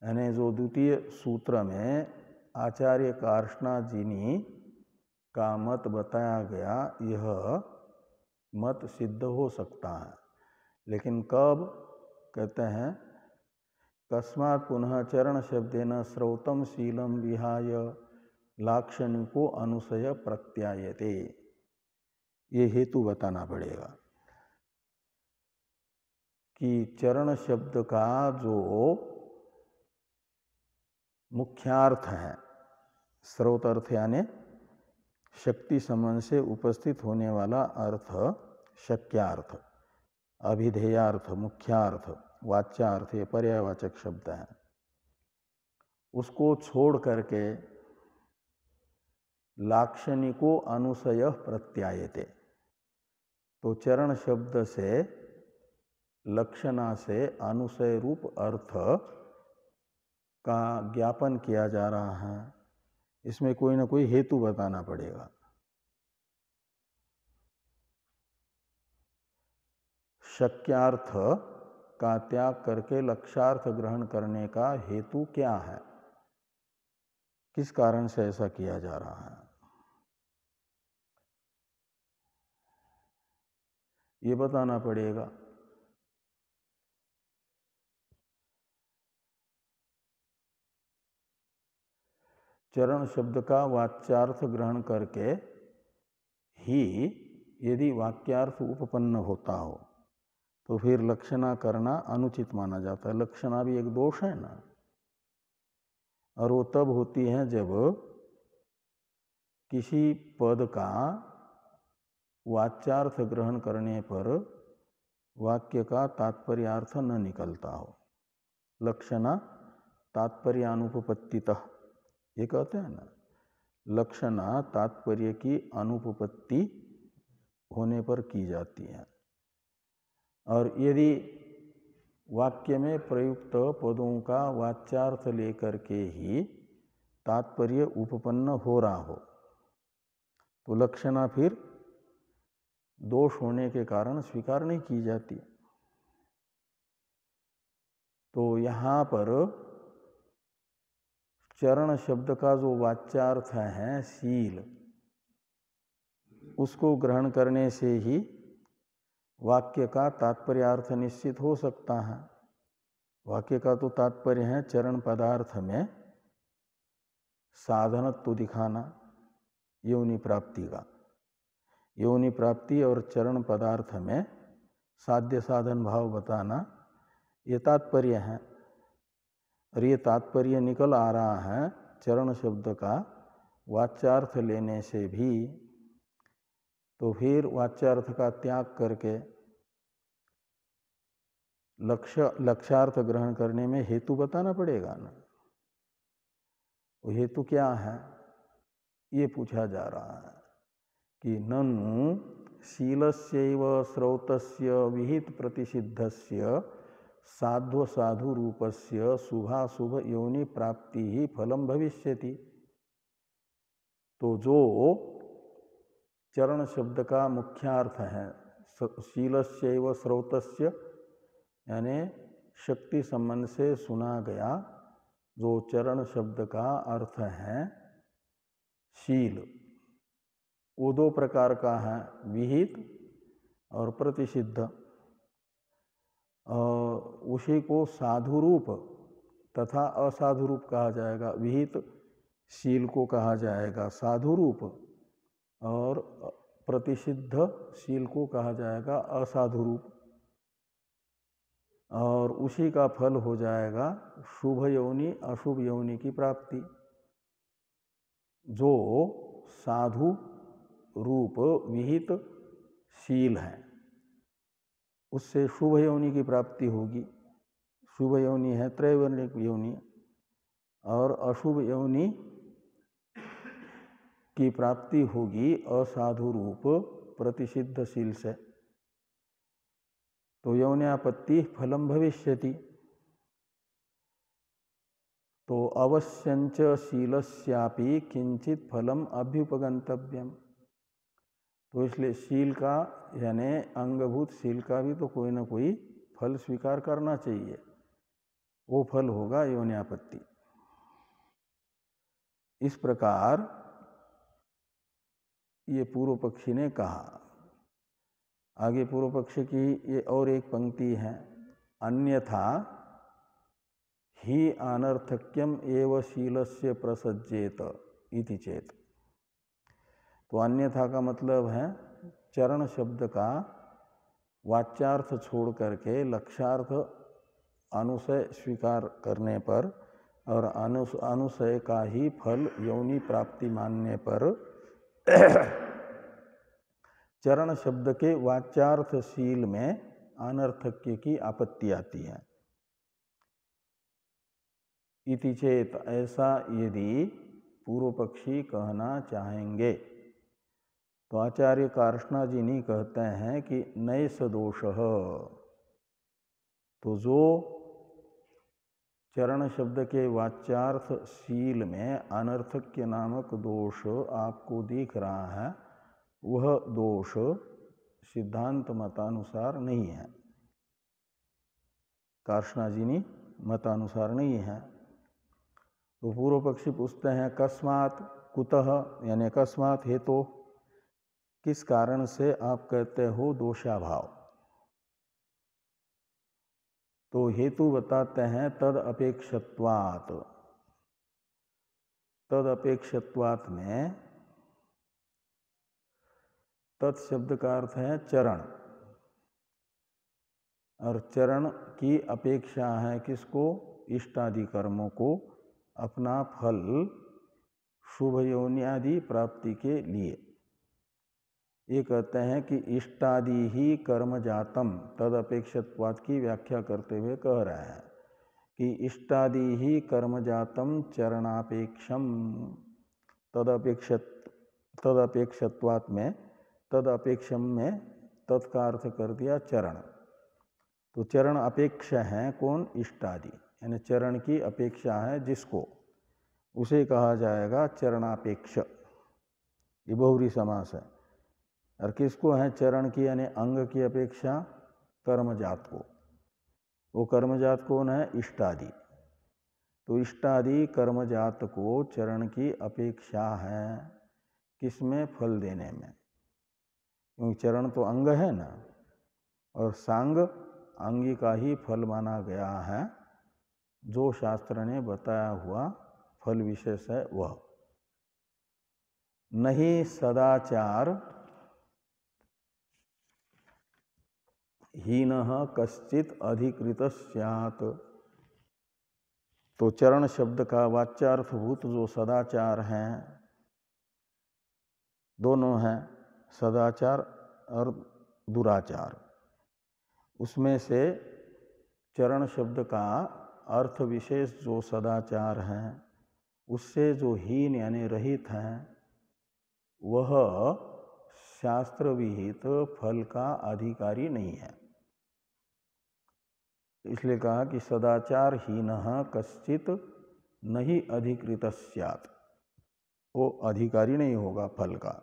यानी जो द्वितीय सूत्र में आचार्य कार्ष्णाजिनी का मत बताया गया, यह मत सिद्ध हो सकता है, लेकिन कब? कहते हैं कस्मात् पुनः चरण शब्देन श्रौतम शीलम विहाय लाक्षणिको अनुशय प्रत्यायते, ये हेतु बताना पड़ेगा कि चरण शब्द का जो मुख्यार्थ है, स्रोत अर्थ यानी शक्ति संबंध से उपस्थित होने वाला अर्थ, शक्यार्थ, अभिधेयार्थ, मुख्यार्थ, वाच्यार्थ, ये पर्यायवाचक शब्द है, उसको छोड़ करके लाक्षणिको अनुशय प्रत्यायते, तो चरण शब्द से लक्षणा से अनुशय रूप अर्थ का ज्ञापन किया जा रहा है। इसमें कोई ना कोई हेतु बताना पड़ेगा। शक्यार्थ का त्याग करके लक्ष्यार्थ ग्रहण करने का हेतु क्या है, किस कारण से ऐसा किया जा रहा है, ये बताना पड़ेगा। चरण शब्द का वाच्यार्थ ग्रहण करके ही यदि वाक्यार्थ उपपन्न होता हो तो फिर लक्षणा करना अनुचित माना जाता है। लक्षणा भी एक दोष है ना, और वो तब होती है जब किसी पद का वाच्यार्थ ग्रहण करने पर वाक्य का तात्पर्यार्थ न निकलता हो। लक्षणा तात्पर्यानुपपत्तितः, ये कहते हैं ना, लक्षणा तात्पर्य की अनुपपत्ति होने पर की जाती है। और यदि वाक्य में प्रयुक्त पदों का वाच्यार्थ लेकर के ही तात्पर्य उपपन्न हो रहा हो तो लक्षणा फिर दोष होने के कारण स्वीकार नहीं की जाती। तो यहाँ पर चरण शब्द का जो वाच्यार्थ है शील, उसको ग्रहण करने से ही वाक्य का तात्पर्यार्थ निश्चित हो सकता है। वाक्य का तो तात्पर्य है चरण पदार्थ में साधनत्व दिखाना, योनि प्राप्ति का। योनि प्राप्ति और चरण पदार्थ में साध्य साधन भाव बताना, ये तात्पर्य है। और ये तात्पर्य निकल आ रहा है चरण शब्द का वाच्यार्थ लेने से भी। तो फिर वाच्यार्थ का त्याग करके लक्ष्यार्थ ग्रहण करने में हेतु बताना पड़ेगा ना। वो हेतु क्या है, ये पूछा जा रहा है कि ननु शीलस्यैव श्रौतस्य विहित प्रतिषिद्धस्य साध्व साधु रूपस्य शुभाशुभ योनि प्राप्ति ही फलम भविष्यति। तो जो चरण शब्द का मुख्यार्थ है शीलस्यैव श्रौतस्य, यानी शक्ति संबंध से सुना गया जो चरण शब्द का अर्थ है शील, वो दो प्रकार का है, विहित और प्रतिषिद्ध। उसी को साधु रूप तथा असाधु रूप कहा जाएगा। विहित शील को कहा जाएगा साधु रूप और प्रतिषिद्ध शील को कहा जाएगा असाधु रूप। और उसी का फल हो जाएगा शुभ योनि अशुभ योनि की प्राप्ति। जो साधु रूप विहित शील है, उससे शुभ योनि की प्राप्ति होगी। शुभ योनि है त्रैवर्णिक योनि, और अशुभ योनि की प्राप्ति होगी असाधु रूप प्रतिषिद्ध शील से। तो यौन्यापत्ति फलम भविष्यति। तो अवश्यंच शीलस्यापि किंचित फलम अभ्युपगंतव्यम। तो इसलिए शील का यानी अंगभूत शील का भी तो कोई ना कोई फल स्वीकार करना चाहिए, वो फल होगा यौन्यापत्ति। इस प्रकार ये पूर्व पक्षी ने कहा। आगे पूर्व पक्ष की ये और एक पंक्ति है, अन्यथा ही अनर्थक्यम एव शीलस्य प्रसज्जेत इति चेत। तो अन्यथा का मतलब है चरण शब्द का वाच्यार्थ छोड़ करके लक्ष्यार्थ अनुशय स्वीकार करने पर और अनुशय का ही फल यौनि प्राप्ति मानने पर चरण शब्द के वाच्यार्थ शील में अनर्थक्य की आपत्ति आती है। इति चेत, ऐसा यदि पूर्व पक्षी कहना चाहेंगे तो आचार्य कार्ष्णा जी नहीं कहते हैं कि नैष दोषः। तो जो चरण शब्द के वाच्यार्थ शील में अनर्थक्य नामक दोष आपको दिख रहा है, वह दोष सिद्धांत मतानुसार नहीं है, कार्ष्णाजिनी मतानुसार नहीं है। तो पूर्व पक्षी पूछते हैं कस्मात् कुतः, यानी अकस्मात हेतु, तो किस कारण से आप कहते हो दोषाभाव। तो हेतु बताते हैं तद अपेक्षत्वात्। तद अपेक्षत्वात् में तत्शब्द का अर्थ है चरण, और चरण की अपेक्षा है किसको, इष्टादि कर्मों को अपना फल शुभ योन्यादि प्राप्ति के लिए। ये कहते हैं कि इष्टादि ही कर्म जातम, तद अपेक्षत्वात् की व्याख्या करते हुए कह रहे हैं कि इष्टादि ही कर्म जातम चरणापेक्षम। तदपेक्षत्वात् में तदपेक्षम में तत्का अर्थ कर दिया चरण। तो चरण अपेक्षा है कौन, इष्टादि, यानी चरण की अपेक्षा है जिसको, उसे कहा जाएगा चरणापेक्ष। ये बहुरी समास है। और किसको है चरण की, यानी अंग की अपेक्षा, कर्मजात को। वो कर्मजात कौन है, इष्टादि। तो इष्टादि कर्मजात को चरण की अपेक्षा है किसमें, फल देने में। क्योंकि चरण तो अंग है ना, और सांग अंगी का ही फल माना गया है। जो शास्त्र ने बताया हुआ फल विशेष है वह। नहीं सदाचार हीनः कश्चित अधिकृत स्यात्। तो चरण शब्द का वाच्यार्थभूत जो सदाचार हैं, दोनों हैं, सदाचार और दुराचार। उसमें से चरण शब्द का अर्थ विशेष जो सदाचार हैं, उससे जो हीन यानी रहित हैं, वह शास्त्र विहित फल का अधिकारी नहीं है। इसलिए कहा कि सदाचार हीनः कश्चित नहीं अधिकृत स्यात्, वो अधिकारी नहीं होगा फल का।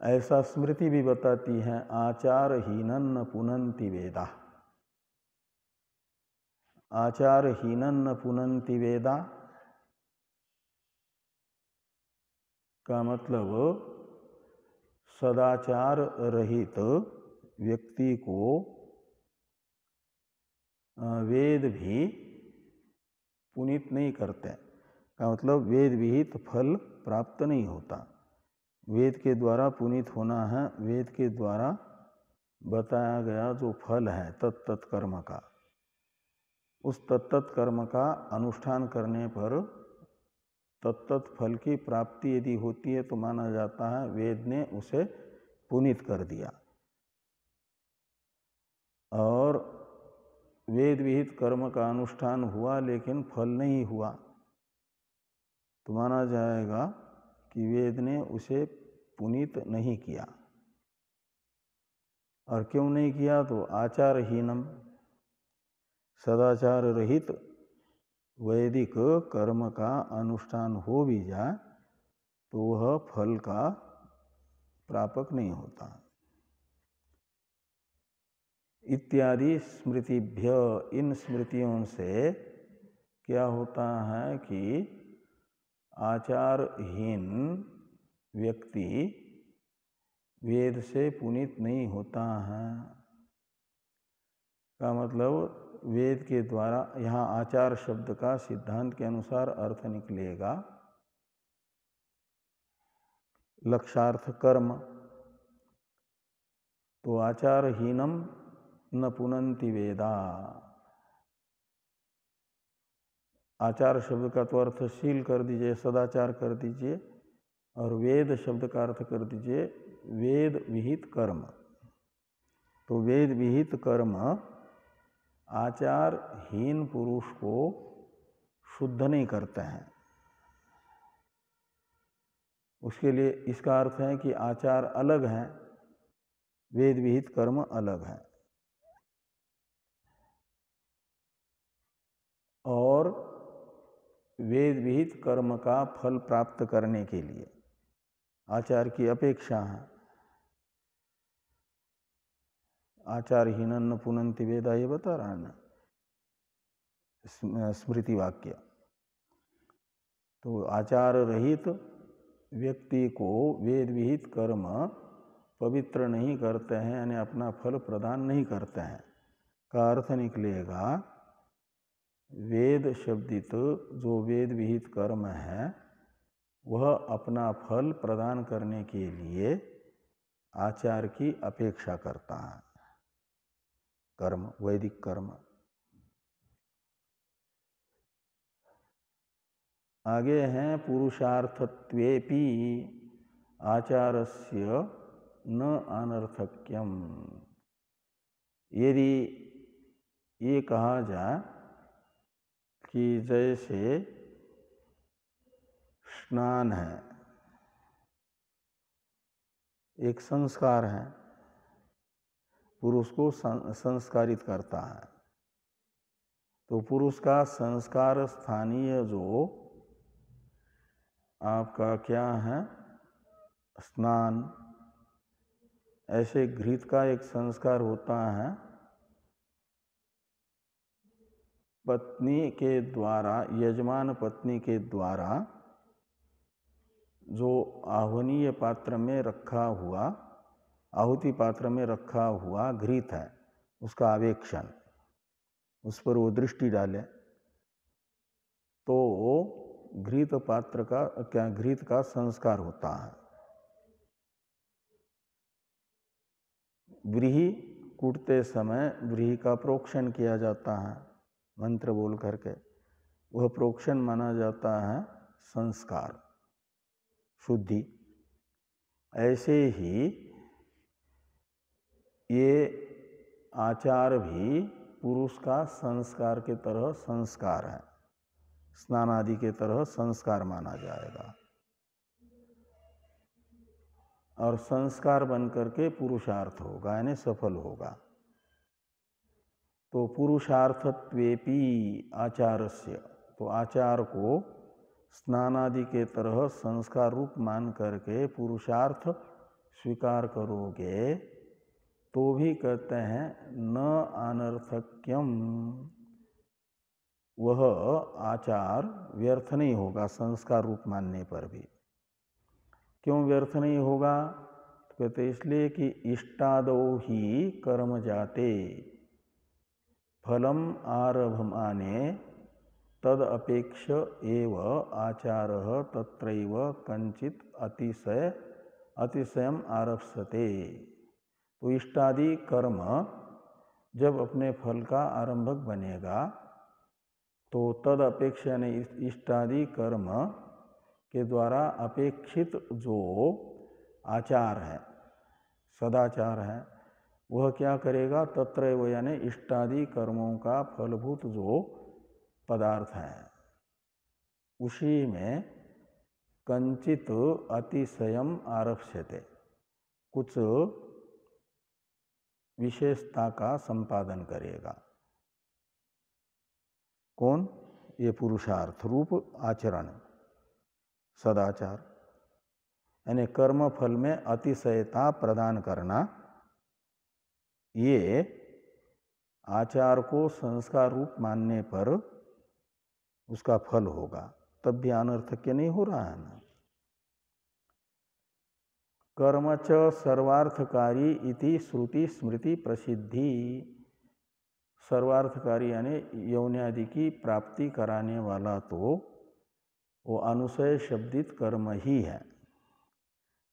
ऐसा स्मृति भी बताती है, आचार हीनन न पुनन्ति वेदा। आचार हीनन न पुनन्ति वेदा का मतलब सदाचार रहित व्यक्ति को वेद भी पुनीत नहीं करते। का मतलब वेद विहित फल प्राप्त नहीं होता। वेद के द्वारा पुनीत होना है, वेद के द्वारा बताया गया जो फल है तत्त कर्म का, उस तत्त कर्म का अनुष्ठान करने पर तत्त फल की प्राप्ति यदि होती है तो माना जाता है वेद ने उसे पुनीत कर दिया। और वेद विहित कर्म का अनुष्ठान हुआ लेकिन फल नहीं हुआ तो माना जाएगा कि वेद ने उसे पुनीत नहीं किया। और क्यों नहीं किया? तो आचारहीनम, सदाचार रहित वैदिक कर्म का अनुष्ठान हो भी जाए तो वह फल का प्रापक नहीं होता। इत्यादि स्मृतिभ्य, इन स्मृतियों से क्या होता है कि आचारहीन व्यक्ति वेद से पुनीत नहीं होता है। का मतलब वेद के द्वारा, यहाँ आचार शब्द का सिद्धांत के अनुसार अर्थ निकलेगा लक्षार्थ कर्म। तो आचारहीनम न पुनन्ति वेदा। आचार शब्द का तो अर्थ शील कर दीजिए, सदाचार कर दीजिए, और वेद शब्द का अर्थ कर दीजिए वेद विहित कर्म। तो वेद विहित कर्म आचारहीन पुरुष को शुद्ध नहीं करते हैं। उसके लिए इसका अर्थ है कि आचार अलग है, वेद विहित कर्म अलग है। और वेद विहित कर्म का फल प्राप्त करने के लिए आचार की अपेक्षा है। आचारहीन न पुनन्ति वेदा, ये बता रहा है ना स्मृति वाक्य। तो आचार रहित व्यक्ति को वेद विहित कर्म पवित्र नहीं करते हैं, यानी अपना फल प्रदान नहीं करते हैं, का अर्थ निकलेगा वेद शब्दित जो वेद विहित कर्म है वह अपना फल प्रदान करने के लिए आचार की अपेक्षा करता है। कर्म, वैदिक कर्म। आगे हैं पुरुषार्थत्वेपि आचारस्य न अनर्थक्यम। यदि ये कहा जाए कि जैसे स्नान है, एक संस्कार है, पुरुष को संस्कारित करता है, तो पुरुष का संस्कार स्थानीय जो आपका क्या है स्नान, ऐसे घृत का एक संस्कार होता है पत्नी के द्वारा, यजमान पत्नी के द्वारा जो आह्वनीय पात्र में रखा हुआ, आहुति पात्र में रखा हुआ घृत है उसका आवेक्षण, उस पर वो दृष्टि डाले तो घृत पात्र का क्या, घृत का संस्कार होता है। व्रीहि कूटते समय व्रीहि का प्रोक्षण किया जाता है मंत्र बोल करके, वह प्रोक्षण माना जाता है संस्कार, शुद्धि। ऐसे ही ये आचार भी पुरुष का संस्कार के तरह संस्कार है, स्नान आदि के तरह संस्कार माना जाएगा, और संस्कार बन करके पुरुषार्थ होगा, यानी सफल होगा। तो पुरुषार्थत्वेपि आचारस्य, तो आचार को स्नान आदि के तरह संस्कार रूप मान करके पुरुषार्थ स्वीकार करोगे तो भी कहते हैं न अनर्थक्यम, वह आचार व्यर्थ नहीं होगा संस्कार रूप मानने पर भी। क्यों व्यर्थ नहीं होगा? तो कहते इसलिए कि इष्टादौ ही कर्म जाते फलम आरभमाने तद अपेक्ष एव आचारः तत्रैव कंचित अतिशयम आरभसते। तो इष्टादि कर्म जब अपने फल का आरंभक बनेगा तो तद अपेक्षा यानी इष्टादि कर्म के द्वारा अपेक्षित जो आचार है, सदाचार है, वह क्या करेगा? तत्रैव यानी इष्टादि कर्मों का फलभूत जो पदार्थ है उसी में कंचित अतिशयम आरक्ष्यते, कुछ विशेषता का संपादन करेगा। कौन? ये पुरुषार्थ रूप आचरण, सदाचार, यानी कर्म फल में अतिशयता प्रदान करना, ये आचार को संस्कार रूप मानने पर उसका फल होगा। तब भी अनर्थक्य नहीं हो रहा है ना। कर्म च सर्वार्थकारी इति श्रुति स्मृति प्रसिद्धि, सर्वार्थकारी यानी यौन्यादि की प्राप्ति कराने वाला तो वो अनुशय शब्दित कर्म ही है।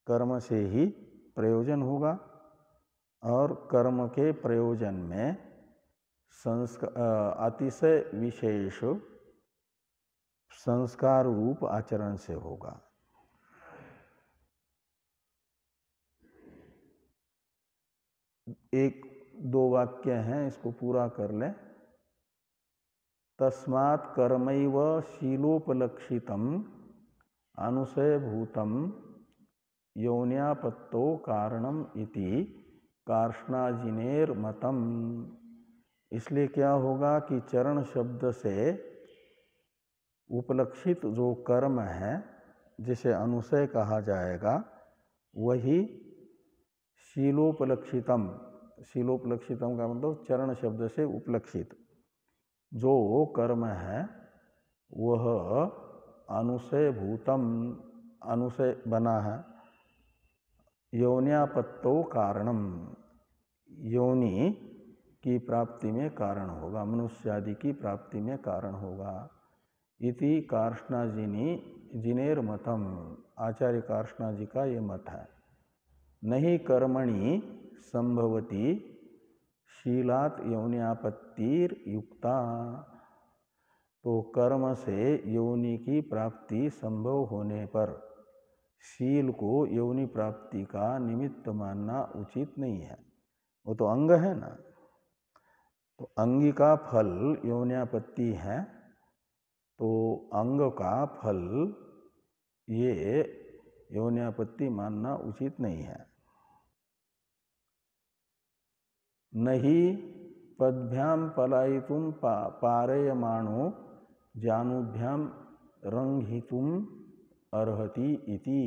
कर्म से ही प्रयोजन होगा और कर्म के प्रयोजन में अतिशय विशेष संस्कार रूप आचरण से होगा। एक दो वाक्य हैं, इसको पूरा कर ले। तस्मात् कर्मैव शीलोपलक्षितम अनुशय भूतम यौन्यापत्तो कारणम इति कार्ष्णाजिनेर मतम। इसलिए क्या होगा कि चरण शब्द से उपलक्षित जो कर्म है जिसे अनुशय कहा जाएगा, वही शीलोपलक्षितम, शीलोपलक्षितम का मतलब चरण शब्द से उपलक्षित जो कर्म है वह अनुशय भूतम, अनुशय बना है, यौन्यापत्तो कारणम, योनि की प्राप्ति में कारण होगा, मनुष्यादि की प्राप्ति में कारण होगा। इति कार्ष्णाजिनी जिनेर मतम, आचार्य कार्ष्णा जी का ये मत है। नहीं कर्मणि संभवती शीलात यौन्यापत्तिर युक्ता, तो कर्म से योनि की प्राप्ति संभव होने पर शील को योनि प्राप्ति का निमित्त मानना उचित नहीं है। वो तो अंग है ना, तो अंगी का फल यौन्यापत्ति है, तो अंग का फल ये यौन्यापत्ति मानना उचित नहीं है। नहीं पद्भ्याम पलायितुम पारयमाणो जानुभ्याम रंगितुम अर्हति इति,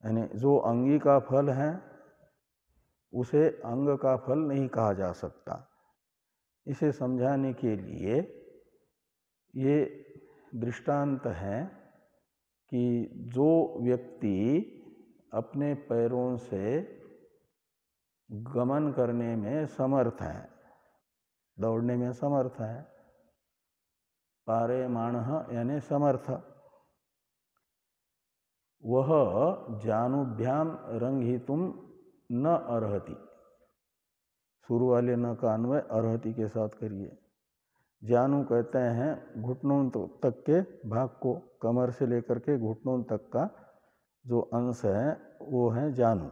यानी जो अंगी का फल है उसे अंग का फल नहीं कहा जा सकता। इसे समझाने के लिए ये दृष्टांत है कि जो व्यक्ति अपने पैरों से गमन करने में समर्थ है, दौड़ने में समर्थ है, पारेमाणः यानी समर्थ, वह जानुभ्याम रंगितुम न अर्हति, शुरू वाले न का अन्वय अर्हति के साथ करिए। जानु कहते हैं घुटनों तक के भाग को, कमर से लेकर के घुटनों तक का जो अंश है वो है जानु,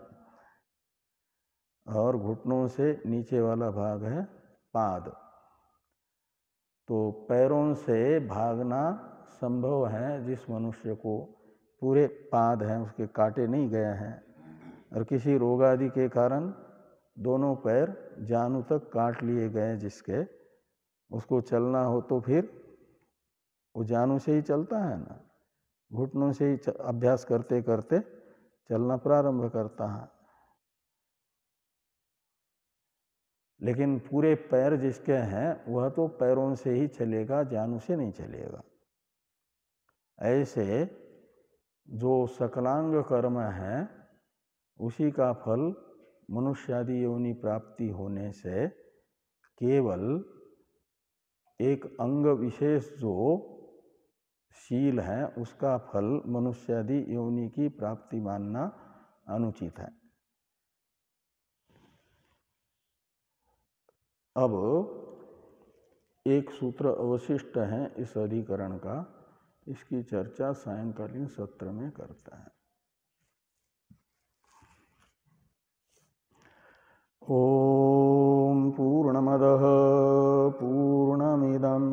और घुटनों से नीचे वाला भाग है पाद। तो पैरों से भागना संभव है जिस मनुष्य को पूरे पाद हैं, उसके काटे नहीं गए हैं, और किसी रोग आदि के कारण दोनों पैर जानु तक काट लिए गए जिसके, उसको चलना हो तो फिर वो जानु से ही चलता है ना, घुटनों से ही अभ्यास करते करते चलना प्रारंभ करता है। लेकिन पूरे पैर जिसके हैं वह तो पैरों से ही चलेगा, जानु से नहीं चलेगा। ऐसे जो सकलांग कर्म है उसी का फल मनुष्यादि योनि प्राप्ति होने से केवल एक अंग विशेष जो शील है उसका फल मनुष्यादि योनि की प्राप्ति मानना अनुचित है। अब एक सूत्र अवशिष्ट है इस अधिकरण का, इसकी चर्चा सायंकालीन सत्र में करते हैं। ओम पूर्णमदः पूर्णमिदं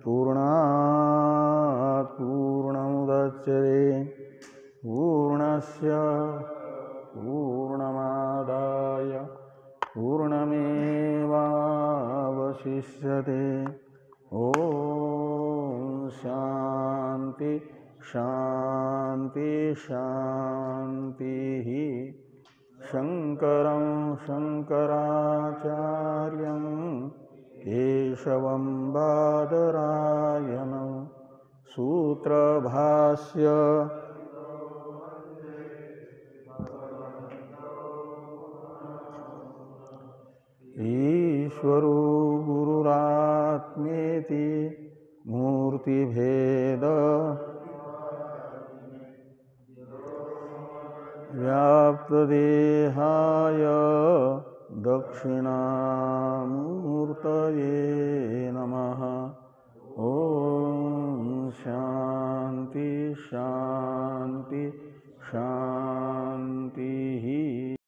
पूर्णात् पूर्णमुदच्यते पूर्णस्य पूर्णमादाय पूर्णमेवावशिष्यते। ओम शांति शांति शांति। शंकरं शंकराचार्यं केशवं बादरायणं सूत्रभाष्य ईश्वरो गुरुरात्मेति मूर्तिभेद व्याप्तदेहाय दक्षिणामूर्तये नमः। ओम शांति शांति शांति।